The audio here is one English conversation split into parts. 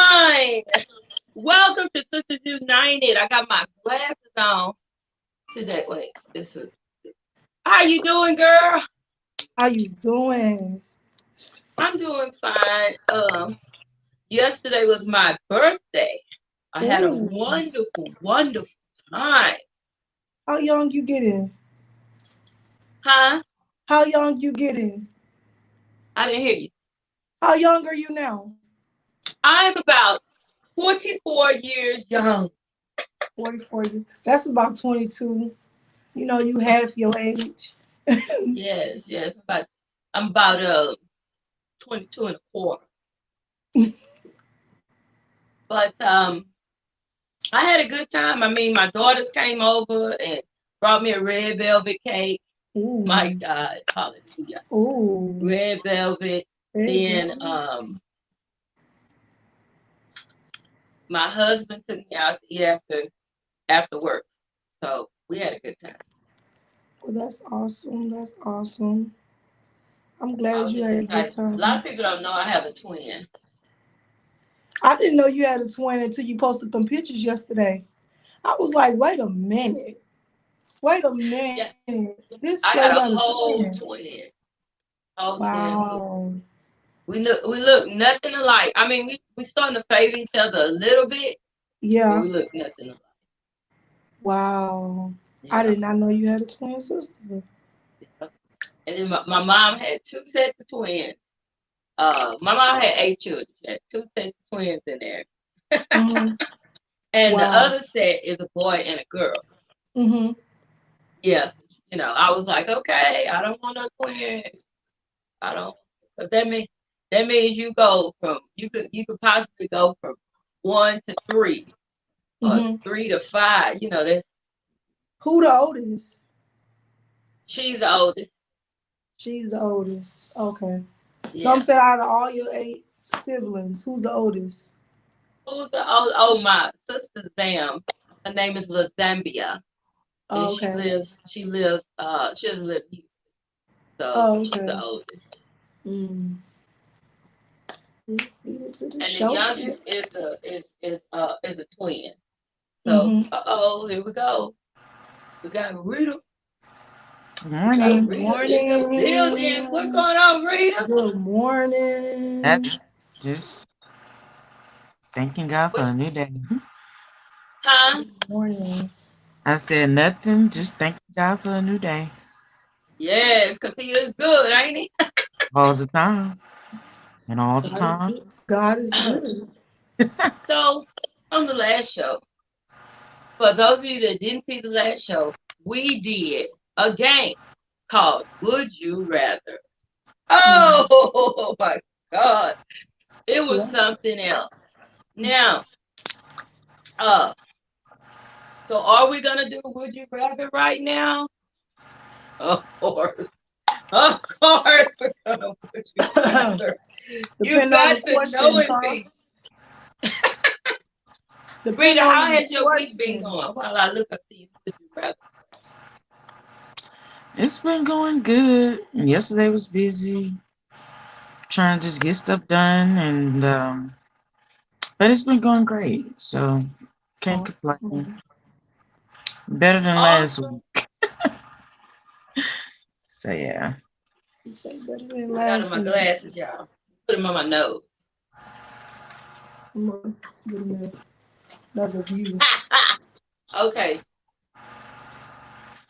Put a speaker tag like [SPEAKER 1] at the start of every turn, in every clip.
[SPEAKER 1] everyone. Welcome to Sistas United. I got my glasses on today. Wait, this is how you doing, girl?
[SPEAKER 2] How you doing?
[SPEAKER 1] I'm doing fine. Yesterday was my birthday. I had a
[SPEAKER 2] Ooh,
[SPEAKER 1] wonderful time.
[SPEAKER 2] how young you getting?
[SPEAKER 1] Huh?
[SPEAKER 2] How young you getting?
[SPEAKER 1] I didn't hear you.
[SPEAKER 2] How young are you now?
[SPEAKER 1] I'm about 44 years young.
[SPEAKER 2] 44. That's about 22. You know, you half your age.
[SPEAKER 1] Yes. I'm about 22 and a quarter. But I had a good time. I mean, my daughters came over and brought me a red velvet cake. My
[SPEAKER 2] Ooh,
[SPEAKER 1] God, hallelujah.
[SPEAKER 2] ooh,
[SPEAKER 1] Red velvet.
[SPEAKER 2] very
[SPEAKER 1] Then
[SPEAKER 2] good.
[SPEAKER 1] my husband took me out to eat after work. So we had a good time.
[SPEAKER 2] Well, that's awesome. That's awesome. I'm
[SPEAKER 1] I
[SPEAKER 2] glad
[SPEAKER 1] was
[SPEAKER 2] you
[SPEAKER 1] just
[SPEAKER 2] had a good
[SPEAKER 1] excited. A lot of
[SPEAKER 2] time.
[SPEAKER 1] people don't know I have a twin.
[SPEAKER 2] I didn't know you had a twin until you posted them pictures yesterday. I was like, wait a minute. Wait a
[SPEAKER 1] Yeah,
[SPEAKER 2] minute. This lady
[SPEAKER 1] I
[SPEAKER 2] got a
[SPEAKER 1] got a
[SPEAKER 2] twin.
[SPEAKER 1] whole twin. Whole twin sister.
[SPEAKER 2] Wow.
[SPEAKER 1] We look nothing alike. I mean, we starting to favor each other a little bit, but
[SPEAKER 2] Yeah.
[SPEAKER 1] we look nothing alike.
[SPEAKER 2] Wow. I
[SPEAKER 1] Yeah.
[SPEAKER 2] did not know you had a twin sister.
[SPEAKER 1] Yeah. And then my mom had two sets of twins. My mom had 8 children. She had two sets of twins in there.
[SPEAKER 2] Mm-hmm.
[SPEAKER 1] And the
[SPEAKER 2] Wow.
[SPEAKER 1] other set is a boy and a girl.
[SPEAKER 2] Mm-hmm.
[SPEAKER 1] Yes, I was like, okay, I don't want no twins. I don't, because that means you could possibly go from 1 to 3 or
[SPEAKER 2] Mm-hmm.
[SPEAKER 1] 3 to 5. That's
[SPEAKER 2] Who the oldest?
[SPEAKER 1] she's the oldest.
[SPEAKER 2] She's the oldest. Okay. No, I'm
[SPEAKER 1] Yeah.
[SPEAKER 2] saying out of all your 8 siblings, who's the oldest?
[SPEAKER 1] Who's the old? Oh, my sister's Zam. Her name is La Zambia, and
[SPEAKER 2] Oh, okay.
[SPEAKER 1] she doesn't live in Houston, so
[SPEAKER 2] Oh,
[SPEAKER 1] she's the
[SPEAKER 2] okay.
[SPEAKER 1] oldest.
[SPEAKER 2] Mm. Let's see to the
[SPEAKER 1] And the
[SPEAKER 2] show tip.
[SPEAKER 1] youngest is a twin. So,
[SPEAKER 2] Mm-hmm.
[SPEAKER 1] here we go. We got Rita.
[SPEAKER 3] Good
[SPEAKER 1] We got
[SPEAKER 3] morning.
[SPEAKER 2] Good
[SPEAKER 1] Rita in the building. What's
[SPEAKER 2] morning.
[SPEAKER 1] going on, Rita?
[SPEAKER 2] Good morning.
[SPEAKER 3] That's just thanking God for
[SPEAKER 1] What,
[SPEAKER 3] a new day.
[SPEAKER 1] huh?
[SPEAKER 2] Good morning.
[SPEAKER 3] I said nothing, just thanking God for a new day.
[SPEAKER 1] Yes, because he is good, ain't he?
[SPEAKER 3] All the time. And all the
[SPEAKER 2] God is
[SPEAKER 3] time.
[SPEAKER 2] good. God is good.
[SPEAKER 1] So, on the last show, for those of you that didn't see the last show, we did a game called Would You Rather?
[SPEAKER 2] Mm.
[SPEAKER 1] Oh my God. It was
[SPEAKER 2] Yeah.
[SPEAKER 1] something else. Now, uh, so are we gonna do Would You Rather right now? Of course. Of course we're gonna Would You Rather. You
[SPEAKER 2] Depending on
[SPEAKER 1] got
[SPEAKER 2] the
[SPEAKER 1] to know
[SPEAKER 2] questions,
[SPEAKER 1] it,
[SPEAKER 2] huh?
[SPEAKER 1] be. Rita,
[SPEAKER 2] Depending on
[SPEAKER 1] how
[SPEAKER 2] the
[SPEAKER 1] has your week been going
[SPEAKER 2] questions.
[SPEAKER 1] while I look up these Would You Rather?
[SPEAKER 3] It's been going good. Yesterday was busy trying to just get stuff done and but it's been going great. So can't complain.
[SPEAKER 2] Awesome.
[SPEAKER 3] Better than last
[SPEAKER 1] Awesome.
[SPEAKER 3] week. So yeah.
[SPEAKER 2] You say better than
[SPEAKER 1] I got on
[SPEAKER 2] last
[SPEAKER 1] my
[SPEAKER 2] week.
[SPEAKER 1] glasses, y'all. Put them on my nose.
[SPEAKER 2] I'm gonna give me another view.
[SPEAKER 1] Okay,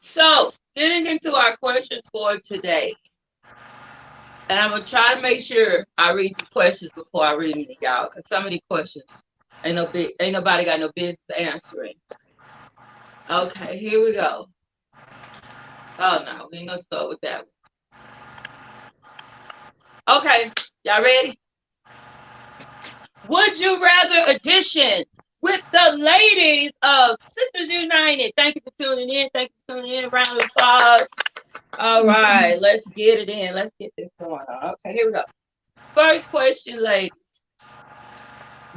[SPEAKER 1] so getting into our questions for today. And I'm gonna try to make sure I read the questions before I read them to y'all, because some of the questions ain't nobody got no business answering. Okay, here we go. Oh no, we ain't gonna start with that one. Okay, y'all ready? Would you rather edition with the ladies of Sisters United? Thank you for tuning in. Thank you for tuning in. Round of applause. All right, let's get it in. Let's get this going on. Okay, here we go. First question, ladies.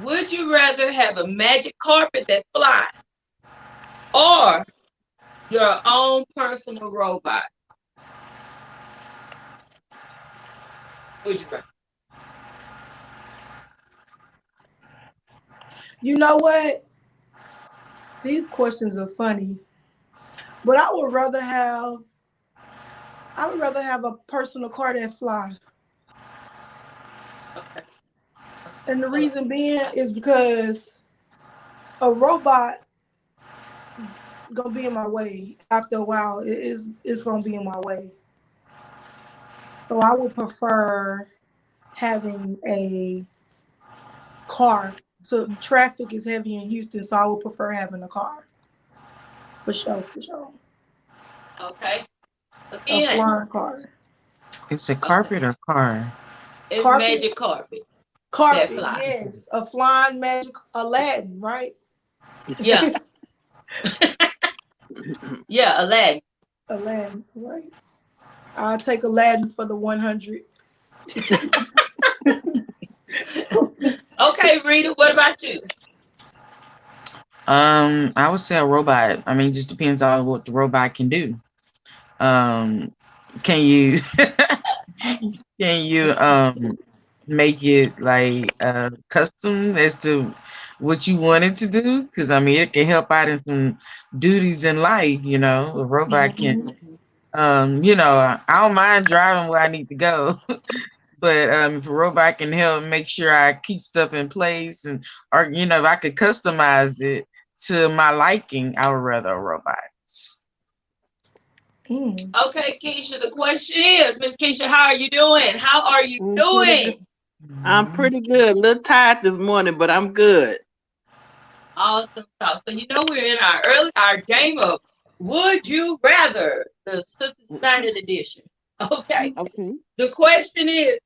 [SPEAKER 1] Would you rather have a magic carpet that flies or your own personal robot? Would you rather?
[SPEAKER 2] You know what? These questions are funny, but I would rather have a personal car that fly.
[SPEAKER 1] Okay.
[SPEAKER 2] And the
[SPEAKER 1] Look,
[SPEAKER 2] reason being is because a robot gonna be in my way after a while. It's gonna be in my way. So I would prefer having a car. So traffic is heavy in Houston, so I would prefer having a car. For sure, for sure.
[SPEAKER 1] okay.
[SPEAKER 2] A
[SPEAKER 1] Again,
[SPEAKER 2] flying car.
[SPEAKER 3] It's a
[SPEAKER 1] okay.
[SPEAKER 3] carpet or car?
[SPEAKER 1] It's
[SPEAKER 2] Carpet.
[SPEAKER 1] magic carpet that
[SPEAKER 2] Carpet,
[SPEAKER 1] fly.
[SPEAKER 2] yes. A flying magic Aladdin, right?
[SPEAKER 1] Yeah. Yeah, Aladdin.
[SPEAKER 2] Aladdin, right? I'll take Aladdin for the 100.
[SPEAKER 1] Okay, Rita, what about you?
[SPEAKER 3] I would say a robot. I mean, it just depends on what the robot can do. Um, can you can you make it like custom as to what you want it to do? Because I mean, it can help out in some duties in life. A robot can.
[SPEAKER 2] Mhm.
[SPEAKER 3] I don't mind driving where I need to go, but if a robot can help make sure I keep stuff in place, or if I could customize it to my liking, I would rather a robot.
[SPEAKER 2] Mm.
[SPEAKER 1] Okay, Keisha, the question is, Miss Keisha, how are you doing? How are you
[SPEAKER 4] Pretty good.
[SPEAKER 1] doing?
[SPEAKER 4] I'm
[SPEAKER 3] Mhm.
[SPEAKER 4] pretty good. A little tired this morning, but I'm good.
[SPEAKER 1] Awesome stuff. So we're in our game of Would You Rather, the Sisters United edition. Okay.
[SPEAKER 4] Okay.
[SPEAKER 1] The question is,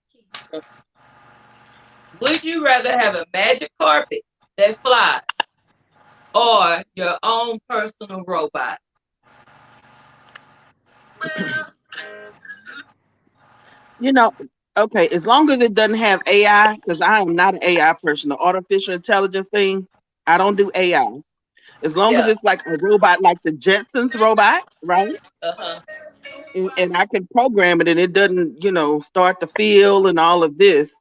[SPEAKER 1] would you rather have a magic carpet that flies or your own personal robot?
[SPEAKER 4] You know, okay, as long as it doesn't have AI, because I am not an AI person, the artificial intelligence thing, I don't do AI. As long as
[SPEAKER 1] Yeah.
[SPEAKER 4] it's like a robot like the Jetsons robot, right?
[SPEAKER 1] Uh-huh.
[SPEAKER 4] And I can program it and it doesn't, start to feel and all of this,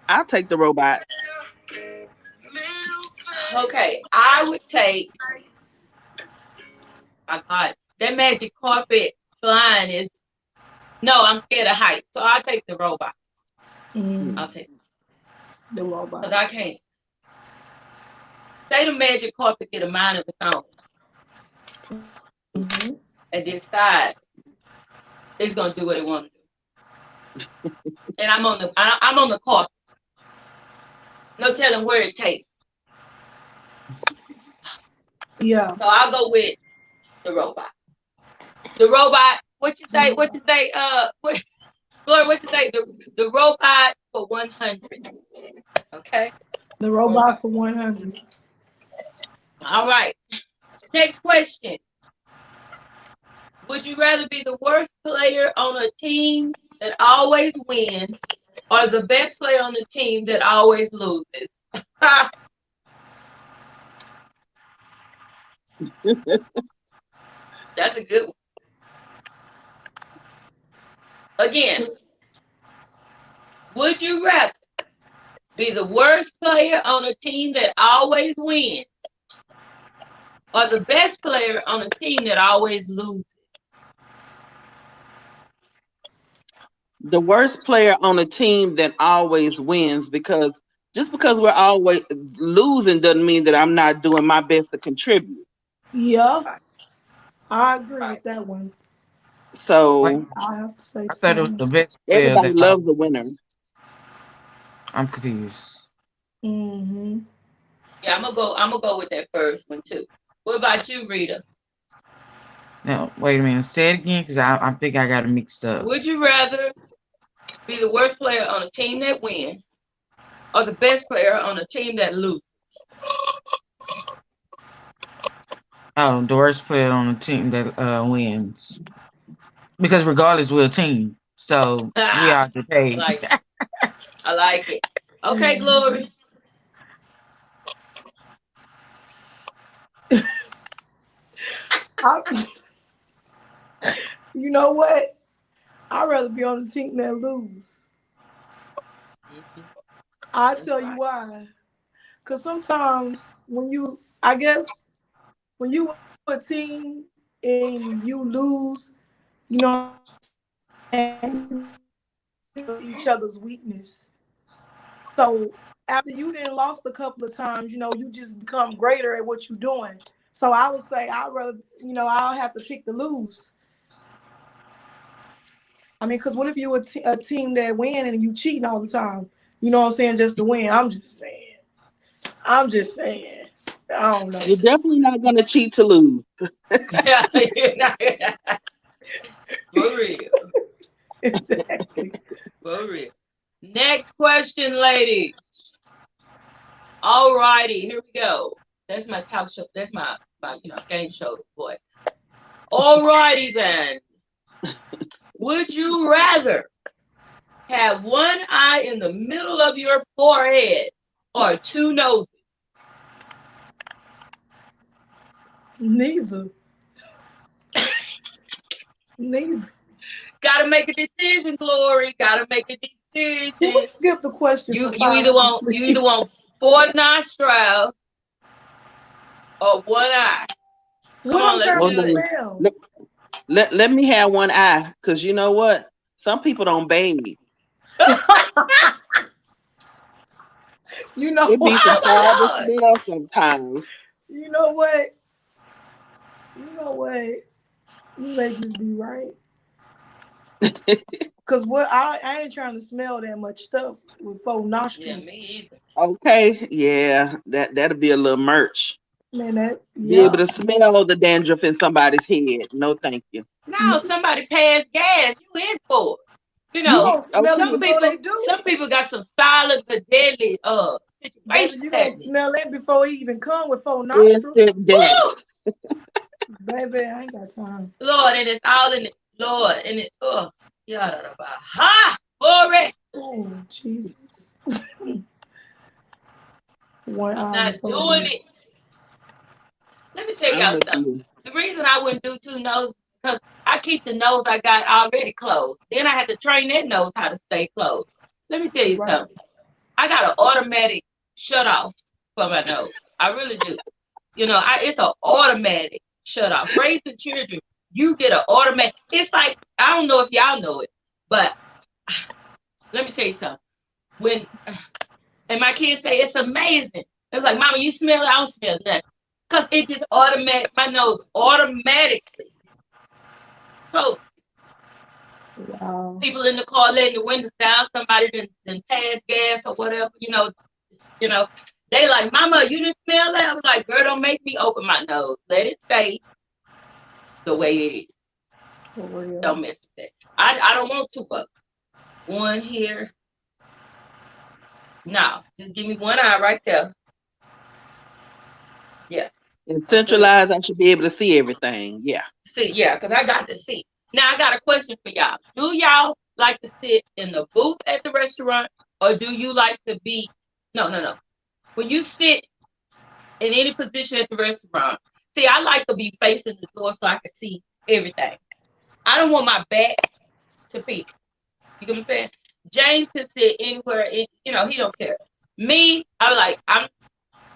[SPEAKER 4] I'll take the robot.
[SPEAKER 1] Okay. I would take, my God, that magic carpet flying is, no, I'm scared of heights. So I'll take the robot.
[SPEAKER 2] Mm.
[SPEAKER 1] I'll take,
[SPEAKER 2] The
[SPEAKER 1] because
[SPEAKER 2] robot.
[SPEAKER 1] I can't. Say the magic carpet get a mind of its own
[SPEAKER 2] Hmm.
[SPEAKER 1] and decide it's going to do what it wants to do. And I'm on the carpet. No telling where it takes.
[SPEAKER 2] Yeah.
[SPEAKER 1] So I'll go with the robot. The robot, what you say? What you say? Gloria, what you say? The robot for 100. Okay?
[SPEAKER 2] The
[SPEAKER 1] Robot.
[SPEAKER 2] robot for 100.
[SPEAKER 1] All right. Next question. Would you rather be the worst player on a team that always wins or the best player on the team that always loses? That's a good one. Again, would you rather be the worst player on a team that always wins or the best player on a team that always loses?
[SPEAKER 4] The worst player on a team that always wins, because just because we're always losing doesn't mean that I'm not doing my best to contribute.
[SPEAKER 2] Yeah.
[SPEAKER 1] Right,
[SPEAKER 2] I agree
[SPEAKER 1] right.
[SPEAKER 2] with that one.
[SPEAKER 3] Wait,
[SPEAKER 4] So
[SPEAKER 2] I have to say
[SPEAKER 3] I
[SPEAKER 2] the
[SPEAKER 3] thought it was
[SPEAKER 2] same.
[SPEAKER 3] the best player
[SPEAKER 4] everybody
[SPEAKER 3] that
[SPEAKER 4] loves a winner.
[SPEAKER 3] always. I'm confused.
[SPEAKER 2] Hmm.
[SPEAKER 1] Yeah, I'm gonna go with that first one too. What about you, Rita?
[SPEAKER 3] No, wait a minute. Say it again, because I think I got it mixed up.
[SPEAKER 1] Would you rather be the worst player on a team that wins or the best player on a team that loses?
[SPEAKER 3] Oh, the worst player on the team that wins. Because regardless, we're a team. So we
[SPEAKER 1] Ah,
[SPEAKER 3] all get
[SPEAKER 1] I
[SPEAKER 3] paid.
[SPEAKER 1] like it. I like it. Okay,
[SPEAKER 2] Hmm.
[SPEAKER 1] Glory.
[SPEAKER 2] I, you know what? I'd rather be on the team that lose.
[SPEAKER 1] Mhm,
[SPEAKER 2] I'll
[SPEAKER 1] that's
[SPEAKER 2] tell you
[SPEAKER 1] right.
[SPEAKER 2] why. Cause sometimes when you, I guess, when you a team and you lose, you know what I'm saying, you each other's weakness. So after you didn't lost a couple of times, you just become greater at what you're doing. So I would say I'd rather, I'll have to pick the lose. I mean, because what if you a team that win and you cheating all the time? You know what I'm saying? Just to win. I'm just saying. I'm just saying. I don't know.
[SPEAKER 4] You're definitely not gonna cheat to lose.
[SPEAKER 1] Yeah, for real.
[SPEAKER 2] Exactly.
[SPEAKER 1] For real. Next question, ladies. All righty, here we go. That's my talk show. That's my game show voice. All righty then. Would you rather have one eye in the middle of your forehead or two noses?
[SPEAKER 2] Neither. Neither.
[SPEAKER 1] Gotta make a decision, Glory. Gotta make a
[SPEAKER 2] Can we
[SPEAKER 1] decision.
[SPEAKER 2] skip the question
[SPEAKER 1] You
[SPEAKER 2] for
[SPEAKER 1] you
[SPEAKER 2] five
[SPEAKER 1] either
[SPEAKER 2] minutes,
[SPEAKER 1] want you either
[SPEAKER 2] please?
[SPEAKER 1] want four nostrils or one eye. Come
[SPEAKER 2] What
[SPEAKER 1] on,
[SPEAKER 2] I'm
[SPEAKER 1] let's
[SPEAKER 2] trying
[SPEAKER 4] Well,
[SPEAKER 2] to
[SPEAKER 1] do it.
[SPEAKER 4] no,
[SPEAKER 2] spell?
[SPEAKER 4] let, let me have one eye, because you know what? Some people don't bathe.
[SPEAKER 2] You know
[SPEAKER 4] It be
[SPEAKER 2] what?
[SPEAKER 4] some
[SPEAKER 1] Oh
[SPEAKER 4] horrible
[SPEAKER 1] my Lord.
[SPEAKER 4] smell sometimes.
[SPEAKER 2] You know what? You know what? You may just be right. Cause what I ain't trying to smell that much stuff with four
[SPEAKER 1] Yeah,
[SPEAKER 2] nostrils.
[SPEAKER 1] me either.
[SPEAKER 4] Okay, yeah, that'll be a little merch.
[SPEAKER 2] Man, that
[SPEAKER 4] Be
[SPEAKER 2] yeah.
[SPEAKER 4] able to smell the dandruff in somebody's head. No, thank you.
[SPEAKER 1] Now somebody passed gas, you in for it. You
[SPEAKER 2] You
[SPEAKER 1] know,
[SPEAKER 2] gonna smell it
[SPEAKER 4] Okay,
[SPEAKER 2] before they do
[SPEAKER 1] some
[SPEAKER 2] it.
[SPEAKER 1] people got some solid but deadly
[SPEAKER 2] Baby,
[SPEAKER 1] situations
[SPEAKER 2] you gonna
[SPEAKER 1] happening.
[SPEAKER 2] smell it before it even come with four nostrils.
[SPEAKER 4] instant death.
[SPEAKER 1] Woo!
[SPEAKER 2] Baby, I ain't got time.
[SPEAKER 1] Lord, and it's all in it. Lord, and it yada ha glory.
[SPEAKER 2] Oh, Jesus. One
[SPEAKER 1] I'm
[SPEAKER 2] eye in the
[SPEAKER 1] not doing
[SPEAKER 2] forehead.
[SPEAKER 1] it. Let me tell
[SPEAKER 4] I'm
[SPEAKER 1] y'all
[SPEAKER 4] with
[SPEAKER 1] something.
[SPEAKER 4] you.
[SPEAKER 1] The reason I wouldn't do two noses because I keep the nose I got already closed. Then I had to train that nose how to stay closed. Let me tell you
[SPEAKER 2] Right.
[SPEAKER 1] something. I got an automatic shut off for my nose. I really do. It's an automatic shut off. Raising children, you get an automatic. It's like I don't know if y'all know it, but let me tell you something. When and my kids say it's amazing. It's like, Mama, you smell it? I don't smell nothing. Because it just automatic, my nose automatically. So
[SPEAKER 2] Wow.
[SPEAKER 1] people in the car letting the windows down, somebody didn't pass gas or whatever, you know, they like, Mama, you didn't smell that? I was like, girl, don't make me open my nose. Let it stay the way it is.
[SPEAKER 2] For real.
[SPEAKER 1] Don't mess with that. I don't want two of them. One here. No, just give me one eye right there. Yeah,
[SPEAKER 4] And
[SPEAKER 1] I'm good.
[SPEAKER 4] centralized, I should be able to see everything. Yeah.
[SPEAKER 1] See, yeah, because I got to see. Now I got a question for y'all. Do y'all like to sit in the booth at the restaurant, or do you like to be? No, no, no. When you sit in any position at the restaurant, see, I like to be facing the door so I can see everything. I don't want my back to people. You know what I'm saying? James can sit anywhere. He don't care. Me, I'm like,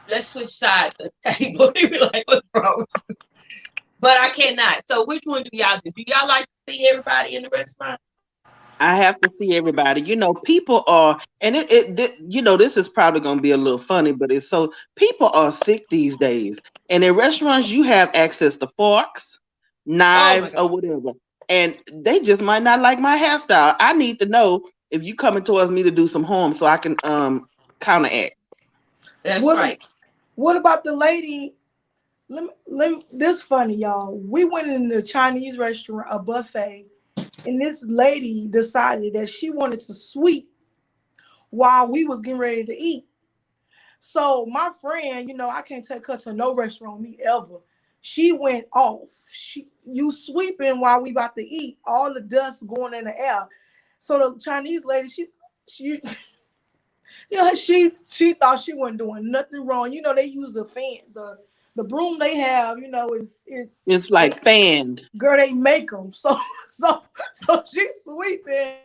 [SPEAKER 1] let's switch sides of the table. He be like, what's wrong? But I cannot. So which one do y'all do? Do y'all like to see everybody in the restaurant?
[SPEAKER 4] I have to see everybody. People are, and this is probably going to be a little funny, but it's so people are sick these days. And in restaurants, you have access to forks,
[SPEAKER 1] Oh my
[SPEAKER 4] knives,
[SPEAKER 1] God.
[SPEAKER 4] or whatever. And they just might not like my hairstyle. I need to know if you coming towards me to do some harm so I can counteract.
[SPEAKER 1] That's
[SPEAKER 2] What
[SPEAKER 1] right.
[SPEAKER 2] what about the lady? This funny, y'all. We went in the Chinese restaurant, a buffet, and this lady decided that she wanted to sweep while we was getting ready to eat. So my friend, I can't take her to no restaurant with me ever. She went off. You sweeping while we about to eat, all the dust going in the air. So the Chinese lady, she she thought she wasn't doing nothing wrong. They use the fan, the broom they have.
[SPEAKER 4] It's
[SPEAKER 2] They
[SPEAKER 4] like fanned.
[SPEAKER 2] girl they make them. So she sweeping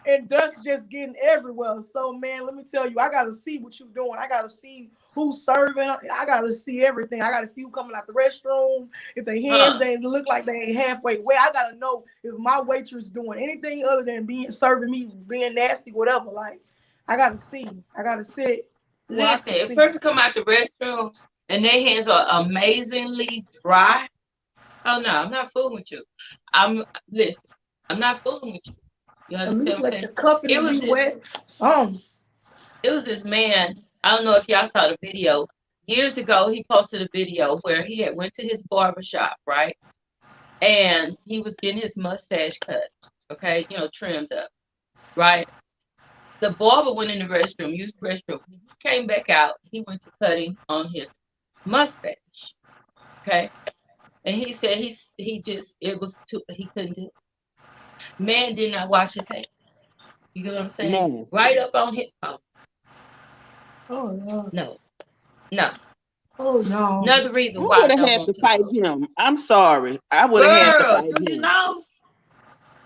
[SPEAKER 2] and dust just getting everywhere. So man, let me tell you, I gotta see what you doing. I gotta see who's serving. I gotta see everything. I gotta see who coming out the restroom. If their hands
[SPEAKER 1] Huh.
[SPEAKER 2] they look like they ain't halfway wet, I gotta know if my waitress doing anything other than being serving me, being nasty, whatever. Like I gotta see. I gotta sit where I
[SPEAKER 1] Listen,
[SPEAKER 2] can
[SPEAKER 1] if a
[SPEAKER 2] see.
[SPEAKER 1] person come out the restroom and their hands are amazingly dry, oh no, I'm not fooling with you. I'm listen, I'm not fooling with you. You
[SPEAKER 2] At
[SPEAKER 1] understand
[SPEAKER 2] least
[SPEAKER 1] what I'm
[SPEAKER 2] let
[SPEAKER 1] saying?
[SPEAKER 2] your
[SPEAKER 1] It
[SPEAKER 2] cuffings
[SPEAKER 1] was
[SPEAKER 2] be
[SPEAKER 1] this
[SPEAKER 2] wet. Some.
[SPEAKER 1] it was this man. I don't know if y'all saw the video. Years ago, he posted a video where he had went to his barber shop, right? And he was getting his mustache cut, okay, trimmed up, right? The barber went in the restroom, used the restroom. When he came back out, he went to cutting on his mustache, okay? And he said he just it was too he couldn't do it. Man did not wash his hands. You get what I'm saying?
[SPEAKER 4] No.
[SPEAKER 1] Right up on his
[SPEAKER 2] Oh no.
[SPEAKER 1] no, no.
[SPEAKER 2] Oh no.
[SPEAKER 1] Another reason
[SPEAKER 4] I
[SPEAKER 1] why
[SPEAKER 4] would
[SPEAKER 1] I
[SPEAKER 4] have
[SPEAKER 1] don't
[SPEAKER 4] had to
[SPEAKER 1] want to
[SPEAKER 4] fight
[SPEAKER 1] know.
[SPEAKER 4] him. I'm sorry. I would have had to
[SPEAKER 1] Girl,
[SPEAKER 4] fight
[SPEAKER 1] do you
[SPEAKER 4] him.
[SPEAKER 1] know?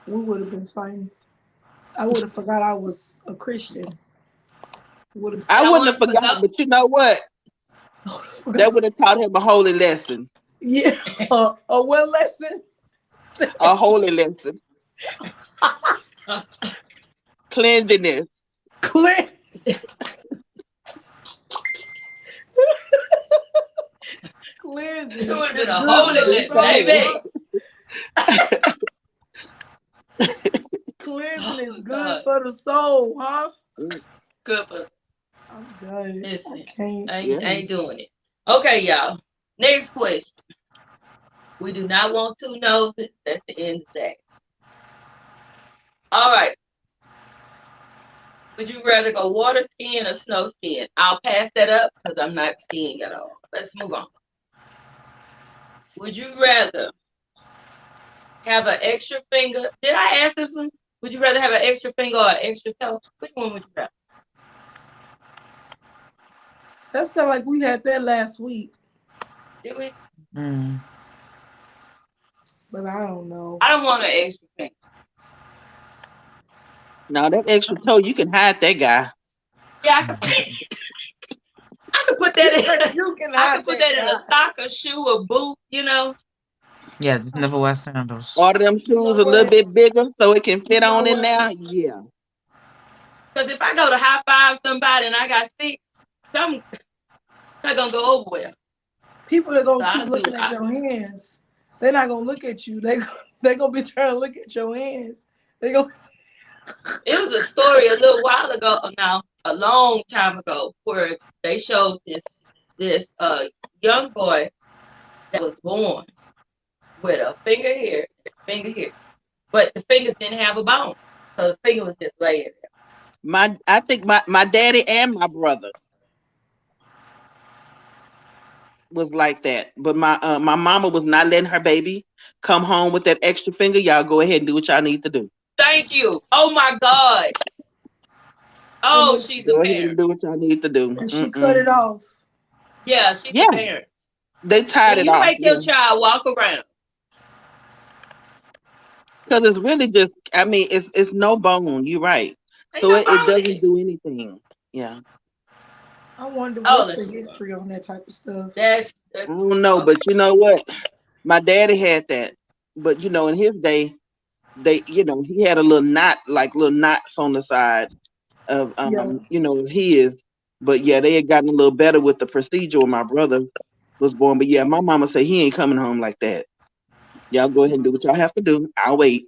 [SPEAKER 2] We would have been fighting. I would have forgot I was a Christian. Would have
[SPEAKER 4] I
[SPEAKER 1] And I
[SPEAKER 4] wouldn't have
[SPEAKER 1] want to put
[SPEAKER 4] forgot,
[SPEAKER 1] no
[SPEAKER 4] but you know what? That
[SPEAKER 2] forgot.
[SPEAKER 4] would have taught him a holy lesson.
[SPEAKER 2] Yeah. A one lesson.
[SPEAKER 4] A holy lesson. Cleanliness.
[SPEAKER 2] Clear.
[SPEAKER 1] it
[SPEAKER 2] Cleansing
[SPEAKER 1] would have been
[SPEAKER 2] is
[SPEAKER 1] a
[SPEAKER 2] good
[SPEAKER 1] holy
[SPEAKER 2] for the
[SPEAKER 4] Just
[SPEAKER 1] lesson,
[SPEAKER 2] soul,
[SPEAKER 4] saying.
[SPEAKER 2] huh?
[SPEAKER 1] baby.
[SPEAKER 2] Cleansing
[SPEAKER 1] Oh
[SPEAKER 2] is
[SPEAKER 1] my
[SPEAKER 2] good
[SPEAKER 1] God.
[SPEAKER 2] for the soul, huh?
[SPEAKER 1] Good for
[SPEAKER 2] I'm done. I
[SPEAKER 1] listen.
[SPEAKER 2] can't.
[SPEAKER 1] I
[SPEAKER 4] Yeah.
[SPEAKER 1] ain't doing it. Okay, y'all. Next question. We do not want two noses. That's the end of that. All right. Would you rather go water skiing or snow skiing? I'll pass that up because I'm not skiing at all. Let's move on. Would you rather have an extra finger? Did I ask this one? Would you rather have an extra finger or an extra toe? Which one would you rather?
[SPEAKER 2] That sound like we had that last week,
[SPEAKER 1] Did we?
[SPEAKER 3] Mm.
[SPEAKER 2] but I don't know.
[SPEAKER 1] I don't want an extra finger.
[SPEAKER 4] Now that extra toe, you can hide that guy.
[SPEAKER 1] Yeah, I could put that
[SPEAKER 2] You can,
[SPEAKER 1] in.
[SPEAKER 2] you can
[SPEAKER 1] I could
[SPEAKER 2] have
[SPEAKER 1] put
[SPEAKER 2] that
[SPEAKER 1] that in a
[SPEAKER 2] guy.
[SPEAKER 1] sock, a shoe, a boot.
[SPEAKER 3] Yeah, just never wear sandals.
[SPEAKER 4] Order them
[SPEAKER 2] You
[SPEAKER 4] shoes
[SPEAKER 2] know
[SPEAKER 4] a little
[SPEAKER 2] what?
[SPEAKER 4] bit bigger so it can
[SPEAKER 2] You
[SPEAKER 4] fit
[SPEAKER 2] know
[SPEAKER 4] on in
[SPEAKER 2] what?
[SPEAKER 4] there. Yeah.
[SPEAKER 1] Because if I go to high five somebody and I got six, some not gonna go over well.
[SPEAKER 2] People that
[SPEAKER 1] So
[SPEAKER 2] gonna keep
[SPEAKER 1] I'll do.
[SPEAKER 2] looking at your hands, they're not gonna look at you. They gonna be trying to look at your hands. They go.
[SPEAKER 1] It was a story a little while ago, now a long time ago, where they showed this young boy that was born with a finger here, finger here, but the fingers didn't have a bone, so the finger was just laying there.
[SPEAKER 4] I think my daddy and my brother was like that. But my mama was not letting her baby come home with that extra finger. Y'all go ahead and do what y'all need to do.
[SPEAKER 1] Thank you. Oh my God.
[SPEAKER 2] And
[SPEAKER 1] Oh,
[SPEAKER 2] then
[SPEAKER 1] she's a
[SPEAKER 4] Go ahead and
[SPEAKER 1] parent.
[SPEAKER 4] do what y'all need to do.
[SPEAKER 2] and she cut
[SPEAKER 4] Mm-mm.
[SPEAKER 2] it off.
[SPEAKER 1] Yeah, she's a
[SPEAKER 4] Yeah,
[SPEAKER 1] parent.
[SPEAKER 4] they tied
[SPEAKER 1] Can
[SPEAKER 4] it
[SPEAKER 1] you
[SPEAKER 4] off.
[SPEAKER 1] make your
[SPEAKER 4] Yeah,
[SPEAKER 1] child walk around?
[SPEAKER 4] because it's really just. I mean, it's no bone. You're right.
[SPEAKER 1] Ain't
[SPEAKER 4] So
[SPEAKER 1] no
[SPEAKER 4] it
[SPEAKER 1] bone in
[SPEAKER 4] doesn't
[SPEAKER 1] it.
[SPEAKER 4] do anything. Yeah,
[SPEAKER 2] I wonder
[SPEAKER 1] Oh,
[SPEAKER 2] what's the
[SPEAKER 1] let's move on.
[SPEAKER 2] history on that type of stuff.
[SPEAKER 1] That's
[SPEAKER 4] I don't know,
[SPEAKER 1] okay.
[SPEAKER 4] but you know what? My daddy had that, but in his day, he had a little knot, like little knots on the side of
[SPEAKER 2] Yeah,
[SPEAKER 4] his. But yeah, they had gotten a little better with the procedure when my brother was born. But yeah, my mama said he ain't coming home like that. Y'all go ahead and do what y'all have to do. I'll wait.